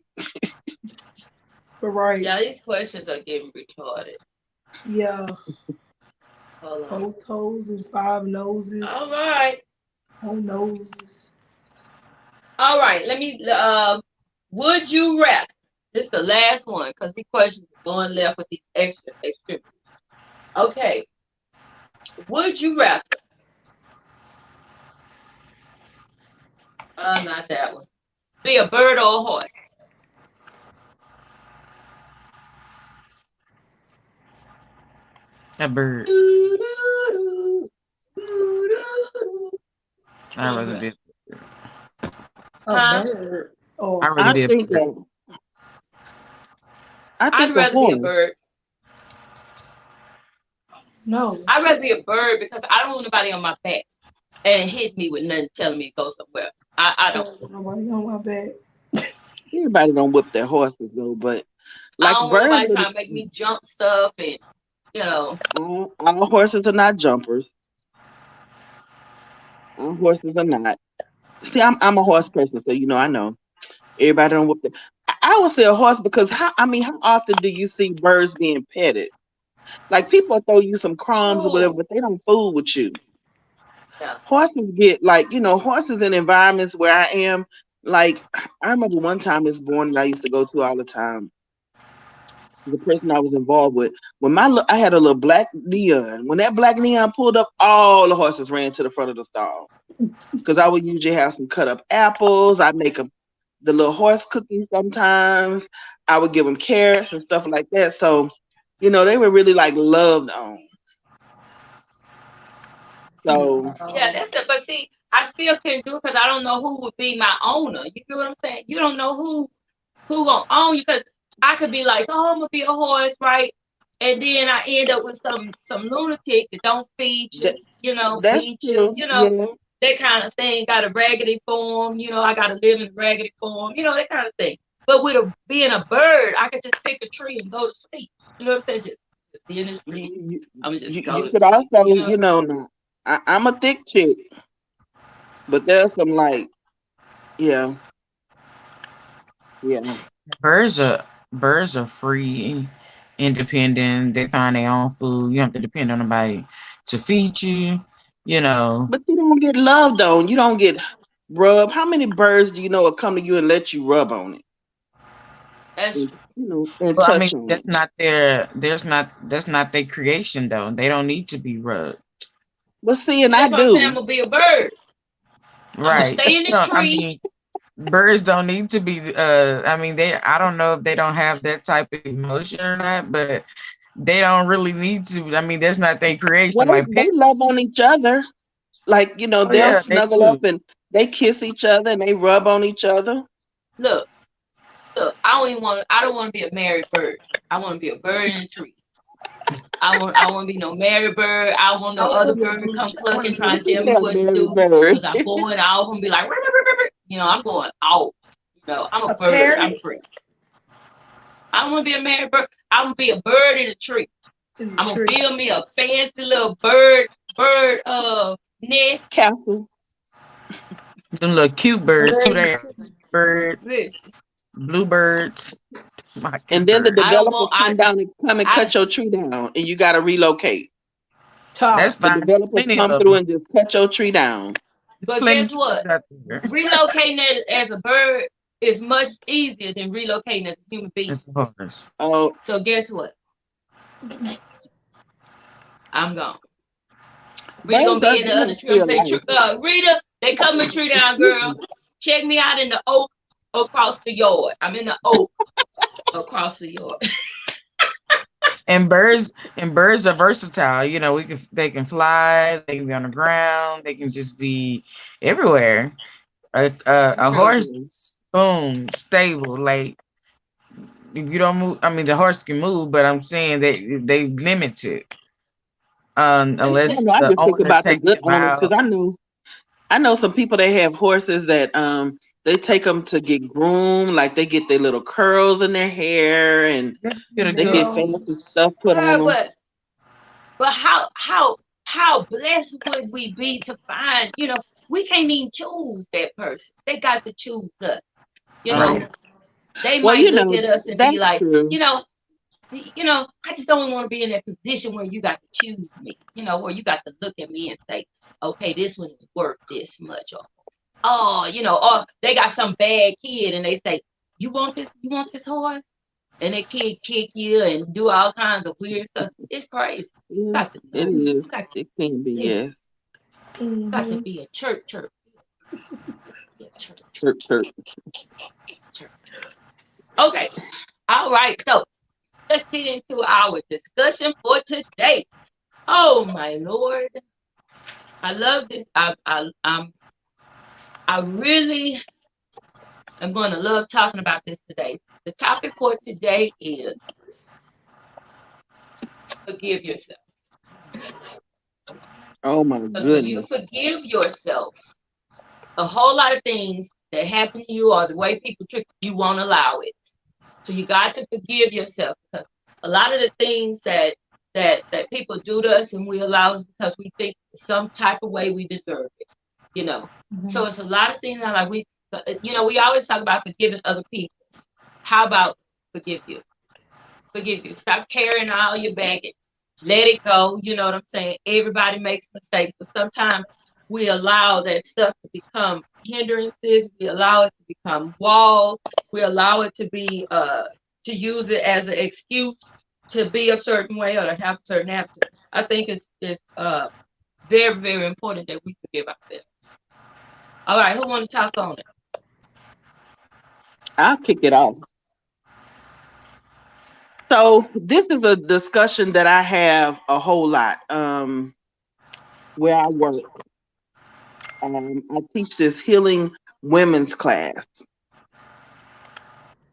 [SPEAKER 2] for right.
[SPEAKER 1] Yeah, these questions are getting retarded.
[SPEAKER 2] Yeah,
[SPEAKER 1] Hold on.
[SPEAKER 2] 4 toes and 5 noses.
[SPEAKER 1] All right.
[SPEAKER 2] Whole noses.
[SPEAKER 1] All right. Let me would you rather? This is the last one because these questions are going left with these extra. Okay. Would you rather? Not that one. Be a bird or a horse?
[SPEAKER 3] A bird. I'd
[SPEAKER 1] All
[SPEAKER 3] rather
[SPEAKER 1] right.
[SPEAKER 3] be.
[SPEAKER 2] A
[SPEAKER 1] Huh?
[SPEAKER 2] bird. Oh,
[SPEAKER 3] I'd rather
[SPEAKER 4] I
[SPEAKER 3] be a
[SPEAKER 4] think
[SPEAKER 3] bird.
[SPEAKER 4] I
[SPEAKER 1] I'd
[SPEAKER 4] think a
[SPEAKER 1] rather be a
[SPEAKER 4] horse.
[SPEAKER 1] bird.
[SPEAKER 2] No.
[SPEAKER 1] I'd rather be a bird because I don't want nobody on my back and hit me with nothing telling me to go somewhere. I don't.
[SPEAKER 2] Nobody on my back.
[SPEAKER 4] Everybody don't whip their horses though, but
[SPEAKER 1] I
[SPEAKER 4] like
[SPEAKER 1] don't want
[SPEAKER 4] birds,
[SPEAKER 1] nobody trying to make me jump stuff and you know.
[SPEAKER 4] all horses are not jumpers. All horses are not. See, I'm a horse person, so I know everybody don't whip. I would say a horse because how often do you see birds being petted? Like people throw you some crumbs or whatever,
[SPEAKER 1] True.
[SPEAKER 4] but they don't fool with you.
[SPEAKER 1] Yeah.
[SPEAKER 4] Horses get like horses in environments where I am. Like I remember one time this morning I used to go to all the time. The person I was involved with, when I had a little black neon. When that black neon pulled up, all the horses ran to the front of the stall because I would usually have some cut up apples. I make them the little horse cookies sometimes. I would give them carrots and stuff like that. So, they were really like loved on. So,
[SPEAKER 1] Yeah,
[SPEAKER 2] Wow.
[SPEAKER 1] that's it. But see, I still couldn't do it because I don't know who would be my owner. You feel what I'm saying? You don't know who gonna own you because I could be like, oh, I'm gonna be a horse, right? And then I end up with some lunatic that don't feed you,
[SPEAKER 4] that that's
[SPEAKER 1] beat you,
[SPEAKER 4] true. Yeah.
[SPEAKER 1] that kind of thing. Got a raggedy form, I got to live in a raggedy form, that kind of thing. But with being a bird, I could just pick a tree and go to sleep. You know what I'm saying? Just be in the tree.
[SPEAKER 4] You,
[SPEAKER 1] I'm gonna just go
[SPEAKER 4] you
[SPEAKER 1] to
[SPEAKER 4] could
[SPEAKER 1] sleep.
[SPEAKER 4] also, now, I'm a thick chick, but there's some like, yeah, yeah.
[SPEAKER 3] Birds are free, independent. They find their own food. You don't have to depend on nobody to feed you. You know,
[SPEAKER 4] But you don't get loved on. You don't get rubbed. How many birds do you know will come to you and let you rub on it
[SPEAKER 1] That's
[SPEAKER 4] and
[SPEAKER 1] true.
[SPEAKER 4] and
[SPEAKER 3] well, I mean,
[SPEAKER 4] touch on
[SPEAKER 3] that's
[SPEAKER 4] it?
[SPEAKER 3] not their. There's not. That's not their creation, though. They don't need to be rubbed.
[SPEAKER 4] But see, and
[SPEAKER 1] See,
[SPEAKER 4] I
[SPEAKER 1] that's what I'm saying. I'm
[SPEAKER 4] do.
[SPEAKER 1] gonna be a bird. I'm gonna
[SPEAKER 3] Right.
[SPEAKER 1] stay in the
[SPEAKER 3] No, I
[SPEAKER 1] tree.
[SPEAKER 3] mean, birds don't need to be. I mean, they. I don't know if they don't have that type of emotion or not, but they don't really need to. I mean, that's not their
[SPEAKER 4] Well,
[SPEAKER 3] creation. Like
[SPEAKER 4] they love
[SPEAKER 3] pets.
[SPEAKER 4] on each other. Like
[SPEAKER 3] Oh
[SPEAKER 4] they'll
[SPEAKER 3] yeah, they
[SPEAKER 4] snuggle up
[SPEAKER 3] do.
[SPEAKER 4] and they kiss each other and they rub on each other.
[SPEAKER 1] Look, look. I don't want to be a married bird. I want to be a bird in a tree. I want to be no married bird. I don't want
[SPEAKER 2] I
[SPEAKER 1] no
[SPEAKER 2] want
[SPEAKER 1] other
[SPEAKER 2] to be a
[SPEAKER 1] bird to
[SPEAKER 2] blue
[SPEAKER 1] come
[SPEAKER 2] jay. I want
[SPEAKER 1] clucking
[SPEAKER 2] to be a
[SPEAKER 1] trying to
[SPEAKER 2] blue
[SPEAKER 1] tell me
[SPEAKER 4] Yeah,
[SPEAKER 2] jay.
[SPEAKER 1] what to
[SPEAKER 4] very,
[SPEAKER 1] do
[SPEAKER 4] very.
[SPEAKER 1] because I'm going off and be like, I'm going off. I'm a
[SPEAKER 2] A
[SPEAKER 1] bird. I'm
[SPEAKER 2] parrot
[SPEAKER 1] free. I don't want to be a married bird. I want to be a bird in a tree.
[SPEAKER 2] in the
[SPEAKER 1] I'm gonna
[SPEAKER 2] tree.
[SPEAKER 1] build me a fancy little bird nest.
[SPEAKER 4] Castle.
[SPEAKER 3] Them little cute birds too.
[SPEAKER 2] Bird in the
[SPEAKER 3] They
[SPEAKER 2] tree.
[SPEAKER 3] birds,
[SPEAKER 1] Listen,
[SPEAKER 3] bluebirds,
[SPEAKER 4] And then the
[SPEAKER 3] mockingbird.
[SPEAKER 1] I don't
[SPEAKER 4] developers
[SPEAKER 1] want
[SPEAKER 4] come down and come and
[SPEAKER 1] I
[SPEAKER 4] cut your tree down and you gotta relocate.
[SPEAKER 3] That's
[SPEAKER 2] Top.
[SPEAKER 4] The
[SPEAKER 3] fine. There's
[SPEAKER 4] developers
[SPEAKER 3] plenty
[SPEAKER 4] come
[SPEAKER 3] of
[SPEAKER 4] through
[SPEAKER 3] them.
[SPEAKER 4] and just cut your tree down.
[SPEAKER 3] There's
[SPEAKER 1] but
[SPEAKER 3] plenty of
[SPEAKER 1] guess
[SPEAKER 3] trees
[SPEAKER 1] what?
[SPEAKER 3] out there.
[SPEAKER 1] Relocating as a bird is much easier than relocating as a human being.
[SPEAKER 3] It's horse.
[SPEAKER 4] Oh,
[SPEAKER 1] So guess what? I'm gone. Rita
[SPEAKER 4] birds
[SPEAKER 1] gonna be
[SPEAKER 4] does
[SPEAKER 1] in the other tree. I'm
[SPEAKER 4] feel
[SPEAKER 1] saying,
[SPEAKER 4] life.
[SPEAKER 1] Rita, they cut my tree down, girl. Check me out in the oak across the yard. I'm in the oak across the yard.
[SPEAKER 3] And birds are versatile. They can fly. They can be on the ground. They can just be everywhere. A horse,
[SPEAKER 4] Mhm.
[SPEAKER 3] boom, stable. Like if you don't move, I mean, the horse can move, but I'm saying they limit it.
[SPEAKER 1] Let me
[SPEAKER 4] Yeah,
[SPEAKER 1] tell
[SPEAKER 3] Unless
[SPEAKER 4] no, I
[SPEAKER 3] the
[SPEAKER 4] just think
[SPEAKER 3] owner
[SPEAKER 4] about the
[SPEAKER 3] takes
[SPEAKER 4] good
[SPEAKER 3] them
[SPEAKER 4] owners because
[SPEAKER 3] out.
[SPEAKER 4] I know some people that have horses that they take them to get groomed, like they get their little curls in their hair and
[SPEAKER 3] Yeah, get a
[SPEAKER 4] they
[SPEAKER 3] good
[SPEAKER 4] get fancy
[SPEAKER 2] Nails.
[SPEAKER 4] stuff put on
[SPEAKER 1] girl,
[SPEAKER 4] them.
[SPEAKER 1] but how blessed would we be to find, we can't even choose that person. They got to choose us, you know.
[SPEAKER 3] right.
[SPEAKER 2] Yeah.
[SPEAKER 1] They
[SPEAKER 4] Well,
[SPEAKER 1] might look at us and be
[SPEAKER 4] that's
[SPEAKER 1] like,
[SPEAKER 4] true.
[SPEAKER 1] I just don't want to be in that position where you got to choose me, where you got to look at me and say, okay, this one is worth this much, or or they got some bad kid and they say, you want this horse? And that kid kick you and do all kinds of weird stuff. It's crazy.
[SPEAKER 4] Yeah,
[SPEAKER 1] Got to
[SPEAKER 4] it
[SPEAKER 1] know.
[SPEAKER 4] is.
[SPEAKER 1] You got to
[SPEAKER 4] It can be,
[SPEAKER 1] listen.
[SPEAKER 4] yes.
[SPEAKER 1] Got to
[SPEAKER 2] Mm-hmm.
[SPEAKER 1] be a church. Be a
[SPEAKER 4] Chirp, chirp.
[SPEAKER 1] church. Okay. All right. So let's get into our discussion for today. Oh my Lord. I love this. I really am going to love talking about this today The topic for today is forgive yourself.
[SPEAKER 4] Oh my
[SPEAKER 1] Because when you
[SPEAKER 4] goodness.
[SPEAKER 1] forgive yourself, a whole lot of things that happen to you or the way people treat you, you won't allow it. So you got to forgive yourself because a lot of the things that people do to us and we allow us because we think some type of way we deserve it, you know.
[SPEAKER 2] Mhm.
[SPEAKER 1] So it's a lot of things that like we always talk about forgiving other people. How about forgive you? Forgive you. Stop carrying all your baggage. Let it go. You know what I'm saying? Everybody makes mistakes, but sometimes we allow that stuff to become hindrances. We allow it to become walls. We allow it to be to use it as an excuse to be a certain way or to have a certain attitude. I think it's very, very important that we forgive ourselves. All right, who want to talk on it?
[SPEAKER 4] I'll kick it off. So this is a discussion that I have a whole lot. Where I work, I teach this healing women's class,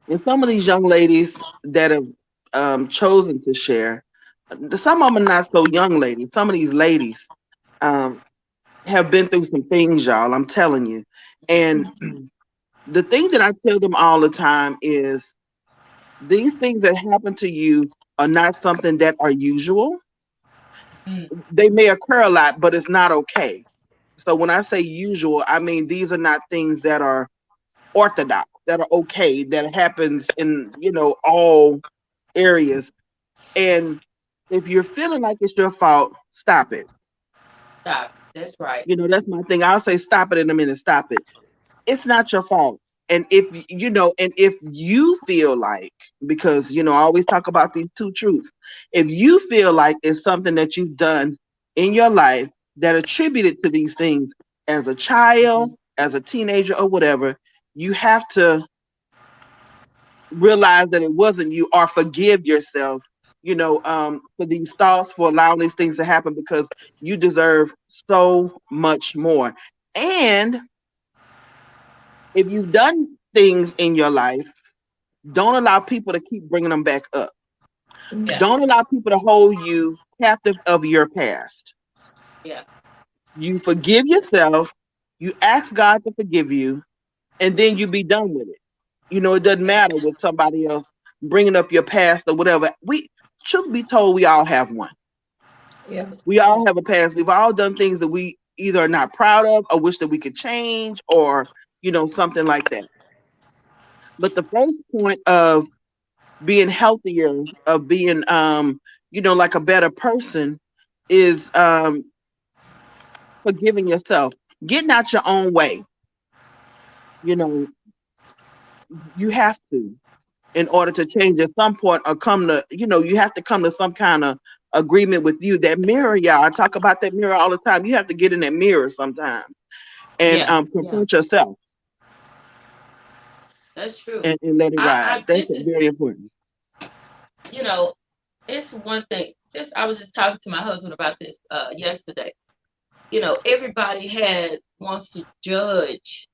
[SPEAKER 4] and some of these young ladies that have chosen to share, some of them are not so young ladies. Some of these ladies um, have been through some things, y'all. I'm telling you, and the thing that I tell them all the time is these things that happen to you are not something that are usual.
[SPEAKER 1] Mm,
[SPEAKER 4] They may occur a lot, but it's not okay. So when I say usual, I mean these are not things that are orthodox, that are okay, that happens in, all areas. And if you're feeling like it's your fault, stop it.
[SPEAKER 1] stop. That's right.
[SPEAKER 4] That's my thing. I'll say stop it in a minute, stop it. It's not your fault. And if you feel like, because I always talk about these two truths, if you feel like it's something that you've done in your life that attributed to these things as a child,
[SPEAKER 1] Mhm.
[SPEAKER 4] as a teenager, or whatever, you have to realize that it wasn't you, or forgive yourself, for these thoughts, for allowing these things to happen, because you deserve so much more. And if you've done things in your life, don't allow people to keep bringing them back up.
[SPEAKER 1] Yeah,
[SPEAKER 4] Don't allow people to hold you captive of your past.
[SPEAKER 1] yeah,
[SPEAKER 4] You forgive yourself, you ask God to forgive you, and then you be done with it. It doesn't
[SPEAKER 1] yeah,
[SPEAKER 4] matter with somebody else bringing up your past or whatever. Truth be told, we all have one.
[SPEAKER 2] Yeah.
[SPEAKER 1] that's
[SPEAKER 4] We
[SPEAKER 1] right.
[SPEAKER 4] all have a past. We've all done things that we either are not proud of or wish that we could change, or, something like that. But the first point of being healthier, of being like a better person, is forgiving yourself, getting out your own way. You know, you have to, in order to change at some point, or you have to come to some kind of agreement with you. That mirror, y'all, I talk about that mirror all the time. You have to get in that mirror sometimes and
[SPEAKER 1] Yeah, yeah,
[SPEAKER 4] confront yourself,
[SPEAKER 1] that's true.
[SPEAKER 4] and let it ride.
[SPEAKER 1] I
[SPEAKER 4] That's
[SPEAKER 1] this is
[SPEAKER 4] very important.
[SPEAKER 1] you know, it's one thing. This I was just talking to my husband about this yesterday. Everybody has wants to judge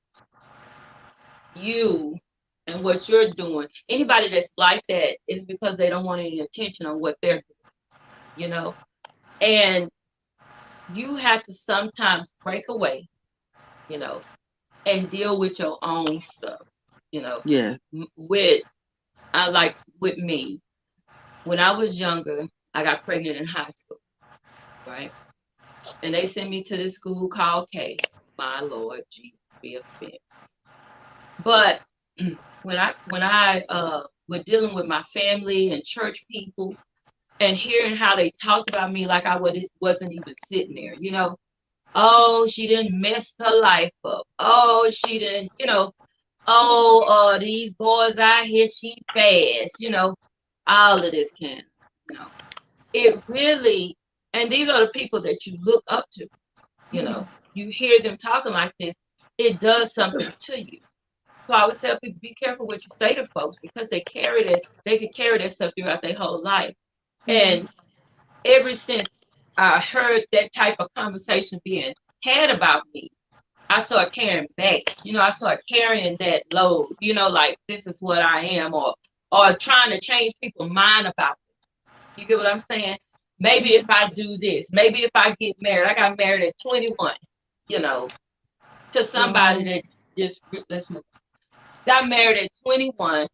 [SPEAKER 1] you and what you're doing. Anybody that's like that is because they don't want any attention on what they're doing, you know. And you have to sometimes break away, you know, and deal with your own stuff, you know.
[SPEAKER 4] Yes.
[SPEAKER 1] With I like with me, when I was younger, I got pregnant in high school, right? And they sent me to this school called K. My Lord Jesus, be offense. But when I was dealing with my family and church people and hearing how they talked about me like wasn't even sitting there, oh, she didn't mess her life up. Oh, she didn't, oh, these boys out here, she fast, all of this kind, you know. It really, and these are the people that you look up to, you hear them talking like this, it does something to you. So I would tell people, be careful what you say to folks because they could carry that stuff throughout their whole life.
[SPEAKER 2] Mhm.
[SPEAKER 1] And ever since I heard that type of conversation being had about me, I started carrying back. I started carrying that load, like this is what I am, or or trying to change people's mind about it. You get what I'm saying? Maybe if I do this, maybe if I get married, I got married at 21, you know, to somebody
[SPEAKER 2] Wow.
[SPEAKER 1] that just, let's move. Got married at 21,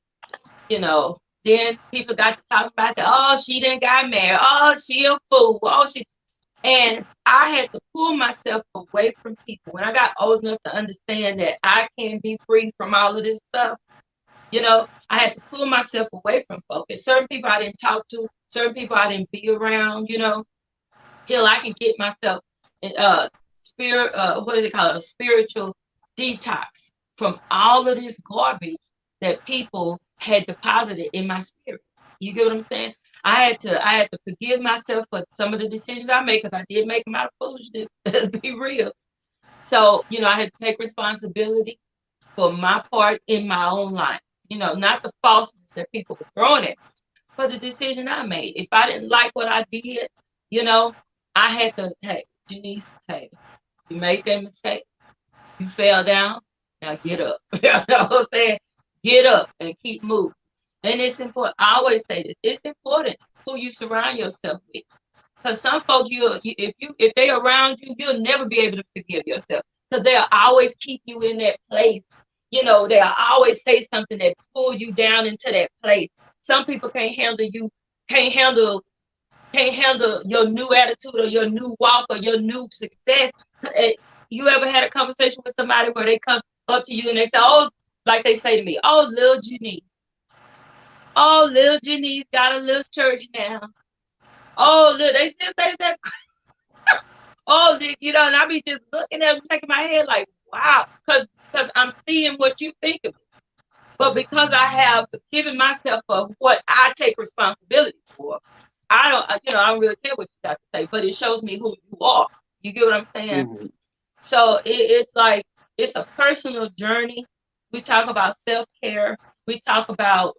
[SPEAKER 1] you know, then people got to talk about that. Oh, she didn't got married. Oh, she a fool. Oh, she. And I had to pull myself away from people when I got old enough to understand that I can be free from all of this stuff. You know, I had to pull myself away from folks. Certain people I didn't talk to, certain people I didn't be around, you know, till I can get myself spirit what is it called? A spiritual detox from all of this garbage that people had deposited in my spirit. You get what I'm saying? I had to forgive myself for some of the decisions I made because I did make them out of foolishness. Let's be real. So, you know, I had to take responsibility for my part in my own life. You know, not the falseness that people were throwing at me, but the decision I made. If I didn't like what I did, you know, I had to, hey, Janice, hey, you made that mistake. You fell down. Now get up. You know what I'm saying? Get up and keep moving. And it's important. I always say this. It's important who you surround yourself with. Because some folks, if they around you, you'll never be able to forgive yourself. Because they'll always keep you in that place. You know, they'll always say something that pull you down into that place. Some people can't handle you, can't handle can't handle your new attitude or your new walk or your new success. You ever had a conversation with somebody where they come up to you and they say, oh, like they say to me, oh, little Janice got a little church now. Oh, look, they still say that. Oh, you know, and I be just looking at them, shaking my head like, wow, because I'm seeing what you think of it. But because I have given myself for what I take responsibility for, I don't really care what you got to say, but it shows me who you are. You get what I'm saying?
[SPEAKER 4] Mhm.
[SPEAKER 1] So it's like it's a personal journey. We talk about self care. We talk about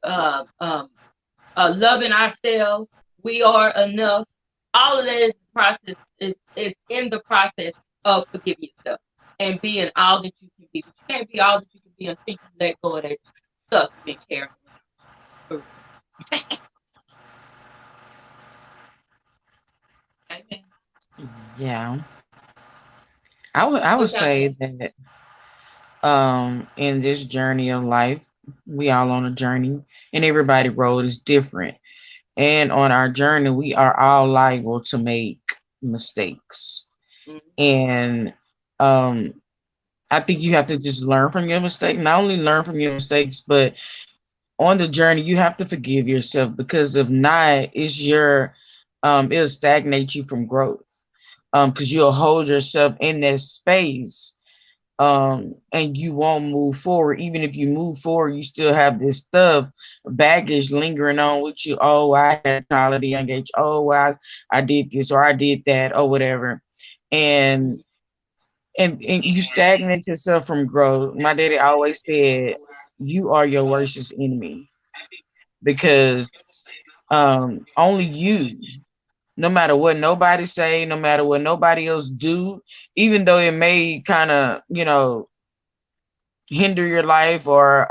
[SPEAKER 1] loving ourselves. We are enough. All of that is the process. Is in the process of forgiving yourself and being all that you can be. But you can't be all that you can be until you let go of that stuff you've been carrying. Amen.
[SPEAKER 3] Yeah. I would
[SPEAKER 1] What y'all
[SPEAKER 3] say
[SPEAKER 1] think?
[SPEAKER 3] that in this journey of life, we all on a journey and everybody road is different. And on our journey, we are all liable to make mistakes.
[SPEAKER 1] Mm-hmm.
[SPEAKER 3] And um I think you have to just learn from your mistake. Not only learn from your mistakes, but on the journey, you have to forgive yourself because if not, it'll stagnate you from growth. Because you'll hold yourself in that space, and you won't move forward. Even if you move forward, you still have this stuff, baggage lingering on with you. Oh, I had a child at a young age. Oh, well, I did this or I did that or whatever. And and you stagnate yourself from growth. My daddy always said, "You are your worstest enemy because only you, no matter what nobody say, no matter what nobody else do, even though it may kind of hinder your life or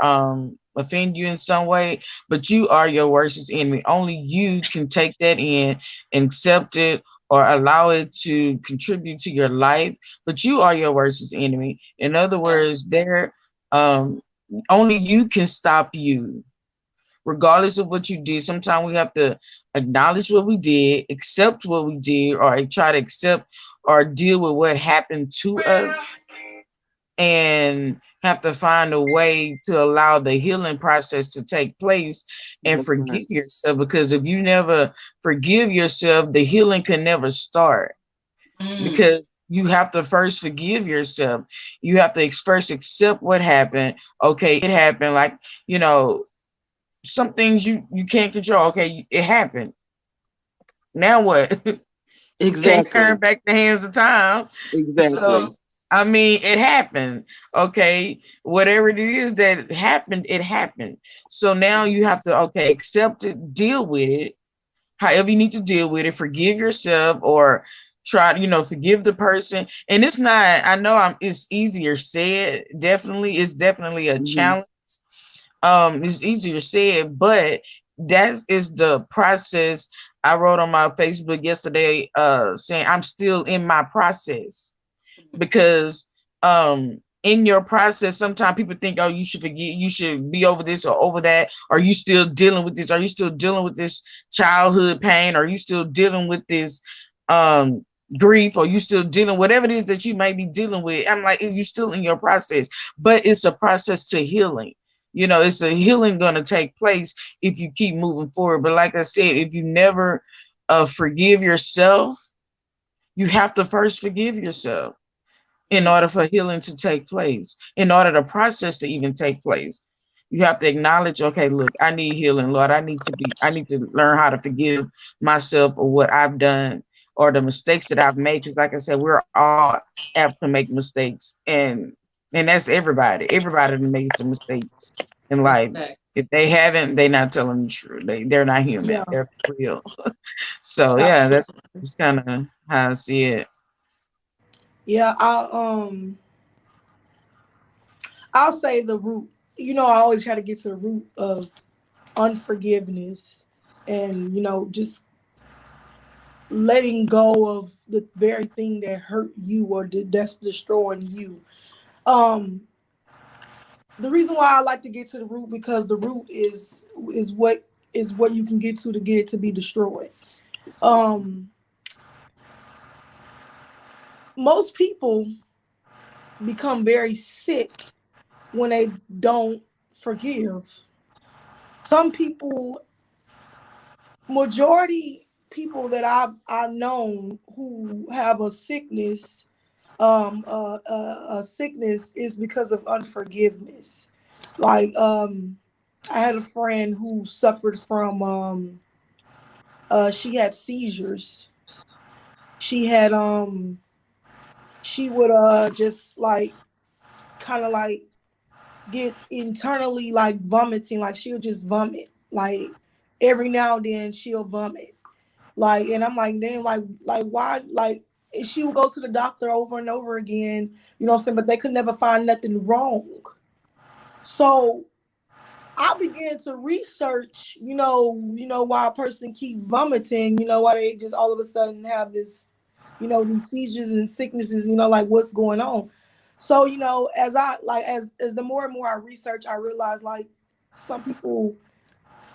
[SPEAKER 3] offend you in some way, but you are your worstest enemy. Only you can take that in and accept it or allow it to contribute to your life. But you are your worstest enemy. In other
[SPEAKER 1] Yeah.
[SPEAKER 3] words, there um only you can stop you, regardless of what you did. Sometimes we have to acknowledge what we did, accept what we did, or try to accept or deal with what happened to us and have to find a way to allow the healing process to take place and
[SPEAKER 4] That's
[SPEAKER 3] forgive
[SPEAKER 4] right.
[SPEAKER 3] yourself, because if you never forgive yourself, the healing can never start,
[SPEAKER 1] Mm.
[SPEAKER 3] because you have to first forgive yourself. You have to first accept what happened. Okay, it happened. Like, some things you can't control. Okay, it happened. Now what? Can't turn
[SPEAKER 4] Exactly.
[SPEAKER 3] back the hands of time. So,
[SPEAKER 4] Exactly.
[SPEAKER 3] I mean, it happened. Okay, whatever it is that happened, it happened. So now you have to, okay, accept it, deal with it, however you need to deal with it. Forgive yourself or try, forgive the person. And it's not. I know it's easier said. Definitely, it's definitely a
[SPEAKER 4] Hmm.
[SPEAKER 3] challenge. It's easier said, but that is the process. I wrote on my Facebook yesterday, saying I'm still in my process, because in your process sometimes people think, oh, you should forget, you should be over this or over that. Are you still dealing with this? Are you still dealing with this childhood pain? Are you still dealing with this um grief? Or you still dealing whatever it is that you may be dealing with? I'm like, is you still in your process? But it's a process to healing. It's a healing going to take place if you keep moving forward. But like I said, if you never forgive yourself, you have to first forgive yourself in order for healing to take place, in order the process to even take place. You have to acknowledge, okay, look, I need healing, Lord. I need to learn how to forgive myself for what I've done or the mistakes that I've made. Because like I said, we're all apt to make mistakes. And that's everybody. Everybody makes some mistakes in life.
[SPEAKER 1] Exactly.
[SPEAKER 3] If they haven't, they're not telling the truth. They're not human.
[SPEAKER 2] Yeah,
[SPEAKER 3] They're real. So yeah, that's
[SPEAKER 2] absolutely.
[SPEAKER 3] kind of how I see it.
[SPEAKER 2] Yeah, I'll say the root. I always try to get to the root of unforgiveness, and just letting go of the very thing that hurt you or that's destroying you. Um, the reason why I like to get to the root, because the root is what you can get to get it to be destroyed. Um, Most people become very sick when they don't forgive. Some people, majority people that I've known who have a sickness, a sickness is because of unforgiveness. Like, I had a friend who suffered from, she had seizures. She had, she would, just like, kind of like get internally like vomiting, like she'll just vomit, like every now and then she'll vomit. Like, and I'm like, damn, like why? Like, and she would go to the doctor over and over again, you know what I'm saying? But they could never find nothing wrong. So I began to research, why a person keep vomiting, why they just all of a sudden have this, these seizures and sicknesses, like what's going on. So, as I like as the more and more I research, I realize like some people,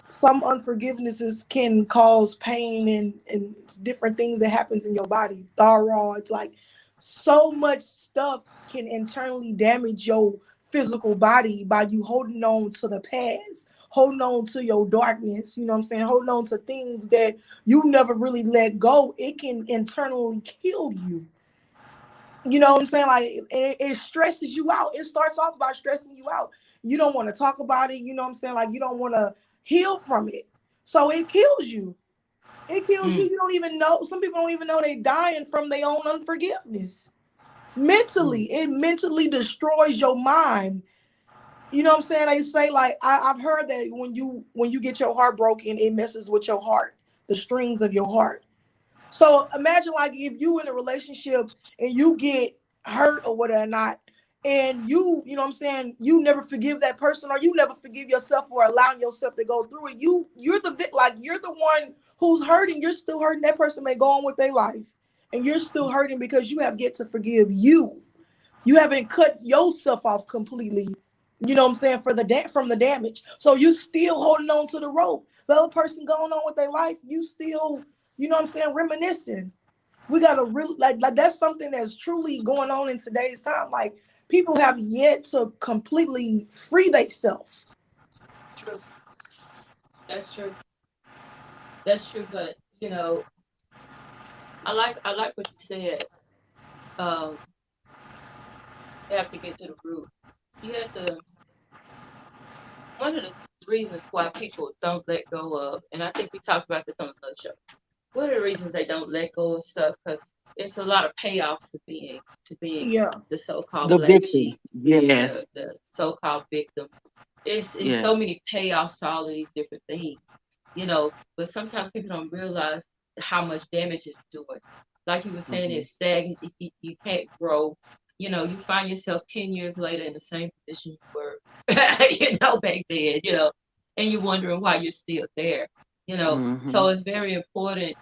[SPEAKER 2] some unforgivenesses can cause pain, and it's different things that happens in your body. Thyroid, it's like so much stuff can internally damage your physical body by you holding on to the past, holding on to your darkness, you know what I'm saying? Holding on to things that you never really let go. It can internally kill you. You know what I'm saying? Like it stresses you out. It starts off by stressing you out. You don't want to talk about it. You know what I'm saying? Like you don't want to heal from it. So it kills you. It kills you.
[SPEAKER 1] Mm.
[SPEAKER 2] You don't even know. Some people don't even know they dying from their own unforgiveness. Mentally, it mentally destroys your mind. You know what I'm saying? They say like I've heard that when you get your heart broken, it messes with your heart, the strings of your heart. So imagine like if you in a relationship and you get hurt or whatever not, and you know what I'm saying, you never forgive that person, or you never forgive yourself for allowing yourself to go through it. You're the like you're the one who's hurting. You're still hurting. That person may go on with their life, and you're still hurting because you have yet to forgive you. You haven't cut yourself off completely. You know what I'm saying, for from the damage. So you still holding on to the rope. The other person going on with their life, you still, you know what I'm saying, reminiscing. We gotta really like that's something that's truly going on in today's time. Like people have yet to completely free themselves.
[SPEAKER 1] True. That's true. That's true. But I like what you said. Um, you have to get to the root. You have to. One of the reasons why people don't let go of, and I think we talked about this on another show. One of the reasons they don't let go of stuff because it's a lot of payoffs to being
[SPEAKER 2] Yeah.
[SPEAKER 1] the so-called
[SPEAKER 4] The
[SPEAKER 1] black
[SPEAKER 4] victim.
[SPEAKER 1] sheep,
[SPEAKER 4] Yes.
[SPEAKER 1] the so-called victim. It's
[SPEAKER 4] Yes.
[SPEAKER 1] so many payoffs to all of these different things, but sometimes people don't realize how much damage it's doing. Like you were saying,
[SPEAKER 4] Mhm.
[SPEAKER 1] it's stagnant. You can't grow. you find yourself 10 years later in the same position you were, back then, and you're wondering why you're still there,
[SPEAKER 4] Hmm.
[SPEAKER 1] so it's very important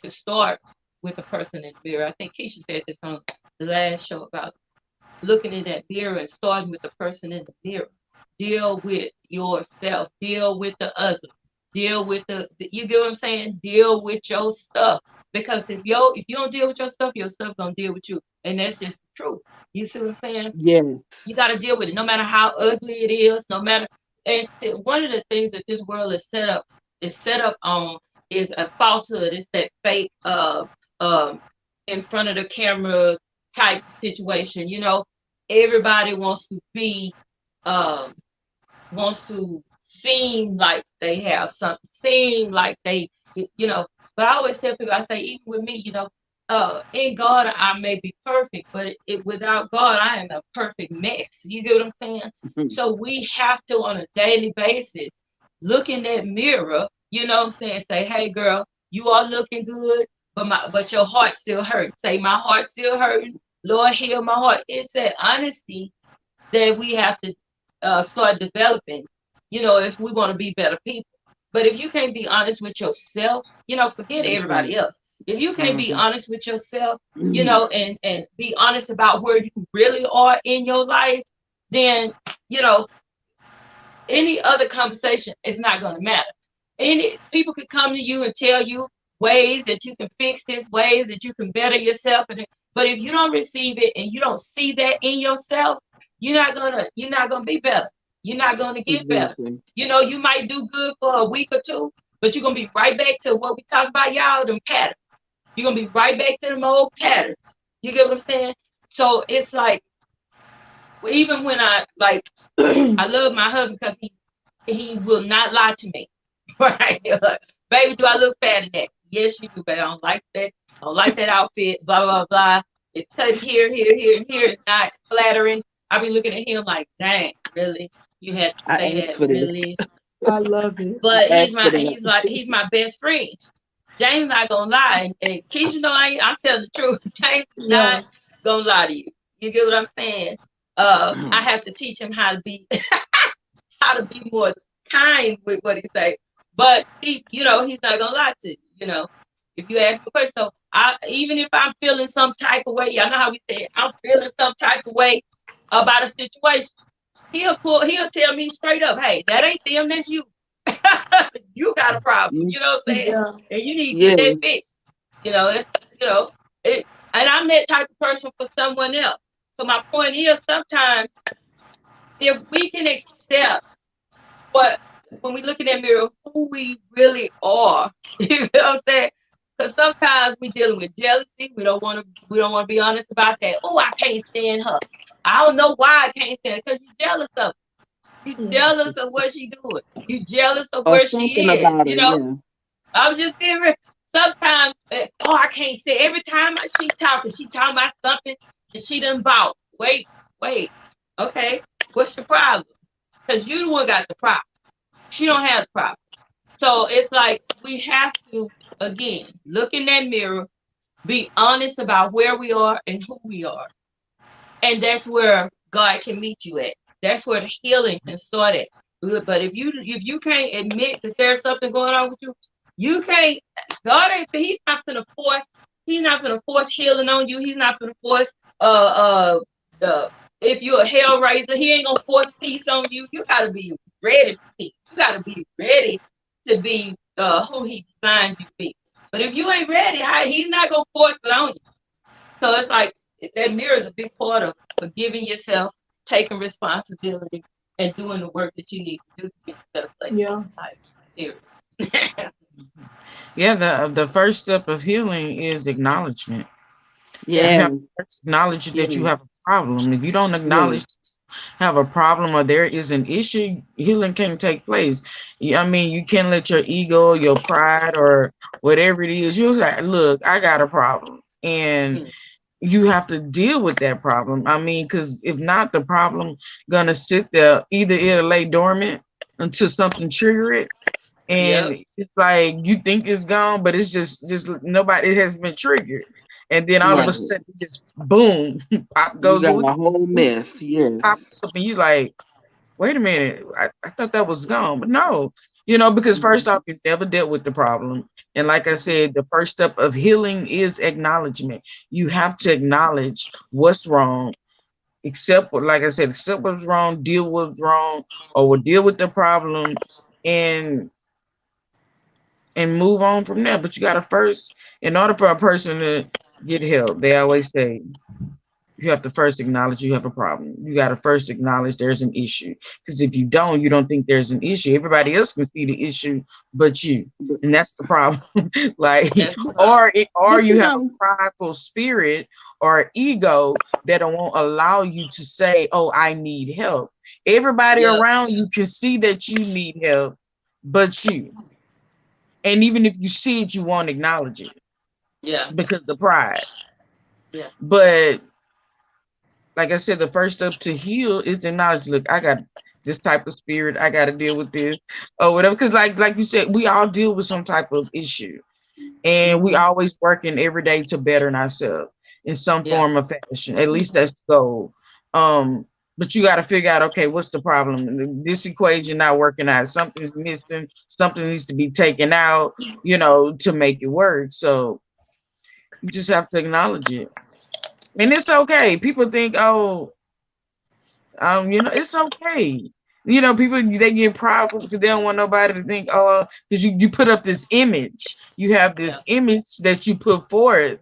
[SPEAKER 1] to start with the person in the mirror. I think Keisha said this on the last show about looking in that mirror and starting with the person in the mirror. Deal with yourself. Deal with the ugly. Deal with you get what I'm saying? Deal with your stuff. Because if you don't deal with your stuff gonna deal with you. And that's just the truth. You see what I'm saying?
[SPEAKER 4] Yes.
[SPEAKER 1] You got to deal with it, no matter how ugly it is, no matter. And one of the things that this world is set up on is a falsehood. It's that fake, um, in front of the camera type situation. Everybody um, wants to seem like they have something, seem like they. But I always tell people, I say, even with me, in God I may be perfect, but without God I am a perfect mess. You get what I'm saying?
[SPEAKER 4] Mhm.
[SPEAKER 1] So we have to, on a daily basis, look in that mirror. You know what I'm saying? Say, hey, girl, you are looking good, but your heart still hurts. Say, my heart still hurting. Lord, heal my heart. It's that honesty that we have to start developing, if we want to be better people. But if you can't be honest with yourself, forget
[SPEAKER 4] Mhm.
[SPEAKER 1] everybody else. If you can't be
[SPEAKER 4] Mhm.
[SPEAKER 1] honest with yourself,
[SPEAKER 4] Mhm.
[SPEAKER 1] and be honest about where you really are in your life, then, you know, any other conversation is not going to matter. Any people could come to you and tell you ways that you can fix this, ways that you can better yourself, but if you don't receive it and you don't see that in yourself, you're not gonna be better. You're not gonna get better.
[SPEAKER 4] Exactly.
[SPEAKER 1] You might do good for a week or two, but you're gonna be right back to what we talked about, y'all, them patterns. You're gonna be right back to them old patterns. You get what I'm saying? So it's like, even when I love my husband because he will not lie to me. Right? Baby, do I look fat in that? Yes, you do, baby. I don't like that. I don't like that outfit. Blah blah blah. It's cutting here, here, here, and here. It's not flattering. I be looking at him like, dang, really? You had to
[SPEAKER 4] I
[SPEAKER 1] say
[SPEAKER 4] asked
[SPEAKER 1] that,
[SPEAKER 4] for this.
[SPEAKER 1] really?
[SPEAKER 2] I love it.
[SPEAKER 4] I
[SPEAKER 1] But he's
[SPEAKER 4] asked for
[SPEAKER 1] my
[SPEAKER 4] that.
[SPEAKER 1] he's my best friend. James not gonna lie, and Keisha know I'm telling the truth. James is
[SPEAKER 2] Yeah.
[SPEAKER 1] not gonna lie to you. You get what I'm saying? I have to teach him how to be more kind with what he say. But he's not gonna lie to you. If you ask a question, so even if I'm feeling some type of way, y'all know how we say it, I'm feeling some type of way about a situation. He'll tell me straight up, hey, that ain't them, that's you. You got a problem. You know what I'm saying?
[SPEAKER 2] Yeah.
[SPEAKER 1] And you need to get that
[SPEAKER 4] Yes.
[SPEAKER 1] fixed. It's you know it, and I'm that type of person for someone else. So my point is, sometimes if we can accept what when we look in that mirror, who we really are. You know what I'm saying? Because sometimes we dealing with jealousy. We don't want to be honest about that. Oh, I can't stand her. I don't know why I can't stand her. Because you're jealous of her. You
[SPEAKER 2] Mm.
[SPEAKER 1] jealous of what she doing. You jealous of
[SPEAKER 4] Or
[SPEAKER 1] where she
[SPEAKER 4] something
[SPEAKER 1] is.
[SPEAKER 4] about her. Yeah.
[SPEAKER 1] I was just being real. Sometimes, oh, I can't say. Every time she talking about something and she done bought. Wait. Okay, what's your problem? Because you the one got the problem. She don't have the problem. So it's like we have to, again, look in that mirror, be honest about where we are and who we are. And that's where God can meet you at. That's where the healing can start at. But if you can't admit that there's something going on with you, you can't. God ain't. He's not gonna force healing on you. He's not gonna force if you're a hell raiser, he ain't gonna force peace on you. You gotta be ready for peace. You gotta be ready to be who he designed you to be. But if you ain't ready, he's not gonna force it on you. So it's like that mirror is a big part of forgiving yourself, taking responsibility, and doing the work that you need to do to get to a better place
[SPEAKER 2] Yeah.
[SPEAKER 1] in life. Period.
[SPEAKER 3] Yeah, the first step of healing is acknowledgement.
[SPEAKER 1] Yeah.
[SPEAKER 3] You have
[SPEAKER 4] Yes.
[SPEAKER 3] to first acknowledge that you
[SPEAKER 4] Yes.
[SPEAKER 3] have a problem. If you don't
[SPEAKER 4] Yes.
[SPEAKER 3] acknowledge have a problem or there is an issue, healing can't take place. I mean, you can't let your ego, your pride, or whatever it is. You're like, look, I got a problem, and
[SPEAKER 1] Mhm.
[SPEAKER 3] you have to deal with that problem. I mean, because if not, the problem gonna sit there. Either it'll lay dormant until something trigger it,
[SPEAKER 1] Yep.
[SPEAKER 3] and it's like you think it's gone, but it's just nobody. It has been triggered, And then all of
[SPEAKER 4] Right.
[SPEAKER 3] a sudden, just boom, pop
[SPEAKER 4] You
[SPEAKER 3] goes
[SPEAKER 4] got
[SPEAKER 3] the
[SPEAKER 4] a whole
[SPEAKER 3] weed
[SPEAKER 4] mess. Yes.
[SPEAKER 3] pops up, and you like, wait a minute, I thought that was gone, but no, because first
[SPEAKER 4] Mhm.
[SPEAKER 3] off, you never dealt with the problem. And like I said, the first step of healing is acknowledgement. You have to acknowledge what's wrong, accept what, like I said, accept what's wrong, deal with what's wrong, or will deal with the problem, and move on from there. But you gotta first, in order for a person to get help, they always say you have to first acknowledge you have a problem. You got to first acknowledge there's an issue. Because if you don't think there's an issue. Everybody else can see the issue, but you.
[SPEAKER 4] But,
[SPEAKER 3] And that's the problem. Like,
[SPEAKER 1] That's the problem.
[SPEAKER 3] or
[SPEAKER 4] but
[SPEAKER 3] you
[SPEAKER 4] you
[SPEAKER 3] have a
[SPEAKER 4] know,
[SPEAKER 3] prideful spirit or ego that won't allow you to say, "Oh, I need help." Everybody
[SPEAKER 1] Yep.
[SPEAKER 3] around you can see that you need help, but you. And even if you see it, you won't acknowledge it
[SPEAKER 1] Yeah.
[SPEAKER 3] because of pride.
[SPEAKER 1] Yeah.
[SPEAKER 3] But like I said, the first step to heal is to acknowledge, look, I got this type of spirit, I got to deal with this or whatever. Because like you said, we all deal with some type of issue, and we
[SPEAKER 4] mhm,
[SPEAKER 3] always working every day to better ourselves in some
[SPEAKER 1] Yeah.
[SPEAKER 3] form of fashion. At least that's the goal. But you got to figure out, okay, what's the problem? This equation not working out. Something's missing. Something needs to be taken out, to make it work. So you just have to acknowledge it. And it's okay. People think, oh, it's okay. People, they get prideful because they don't want nobody to think, oh, because you put up this image. You have
[SPEAKER 1] Yeah.
[SPEAKER 3] this image that you put forward.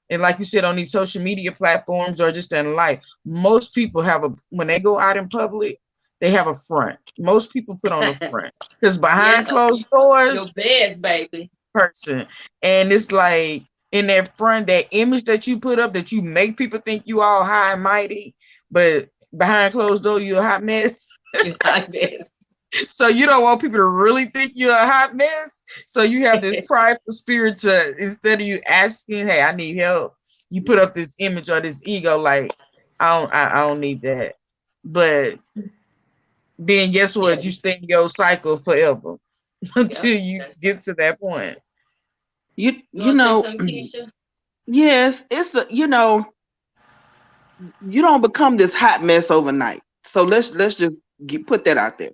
[SPEAKER 3] And like you said, on these social media platforms or just in life, most people when they go out in public, they have a front. Most people put on a front because behind
[SPEAKER 1] Yeah.
[SPEAKER 3] closed
[SPEAKER 1] Your
[SPEAKER 3] doors,
[SPEAKER 1] beds, baby.
[SPEAKER 3] person. And it's like in that front, that image that you put up that you make people think you all high and mighty, but behind closed door, you're a hot mess.
[SPEAKER 1] You like this.
[SPEAKER 3] So you don't want people to really think you're a hot mess. So you have this prideful spirit to, instead of you asking, hey, I need help, you put up this image or this ego like, I don't need that. But then guess
[SPEAKER 1] Yeah.
[SPEAKER 3] what? You stay in your cycle forever
[SPEAKER 1] Yep.
[SPEAKER 3] until you get to that point.
[SPEAKER 1] You
[SPEAKER 4] you
[SPEAKER 1] want to say
[SPEAKER 4] know,
[SPEAKER 1] something, Keisha?
[SPEAKER 4] yes, you don't become this hot mess overnight. So let's just put that out there.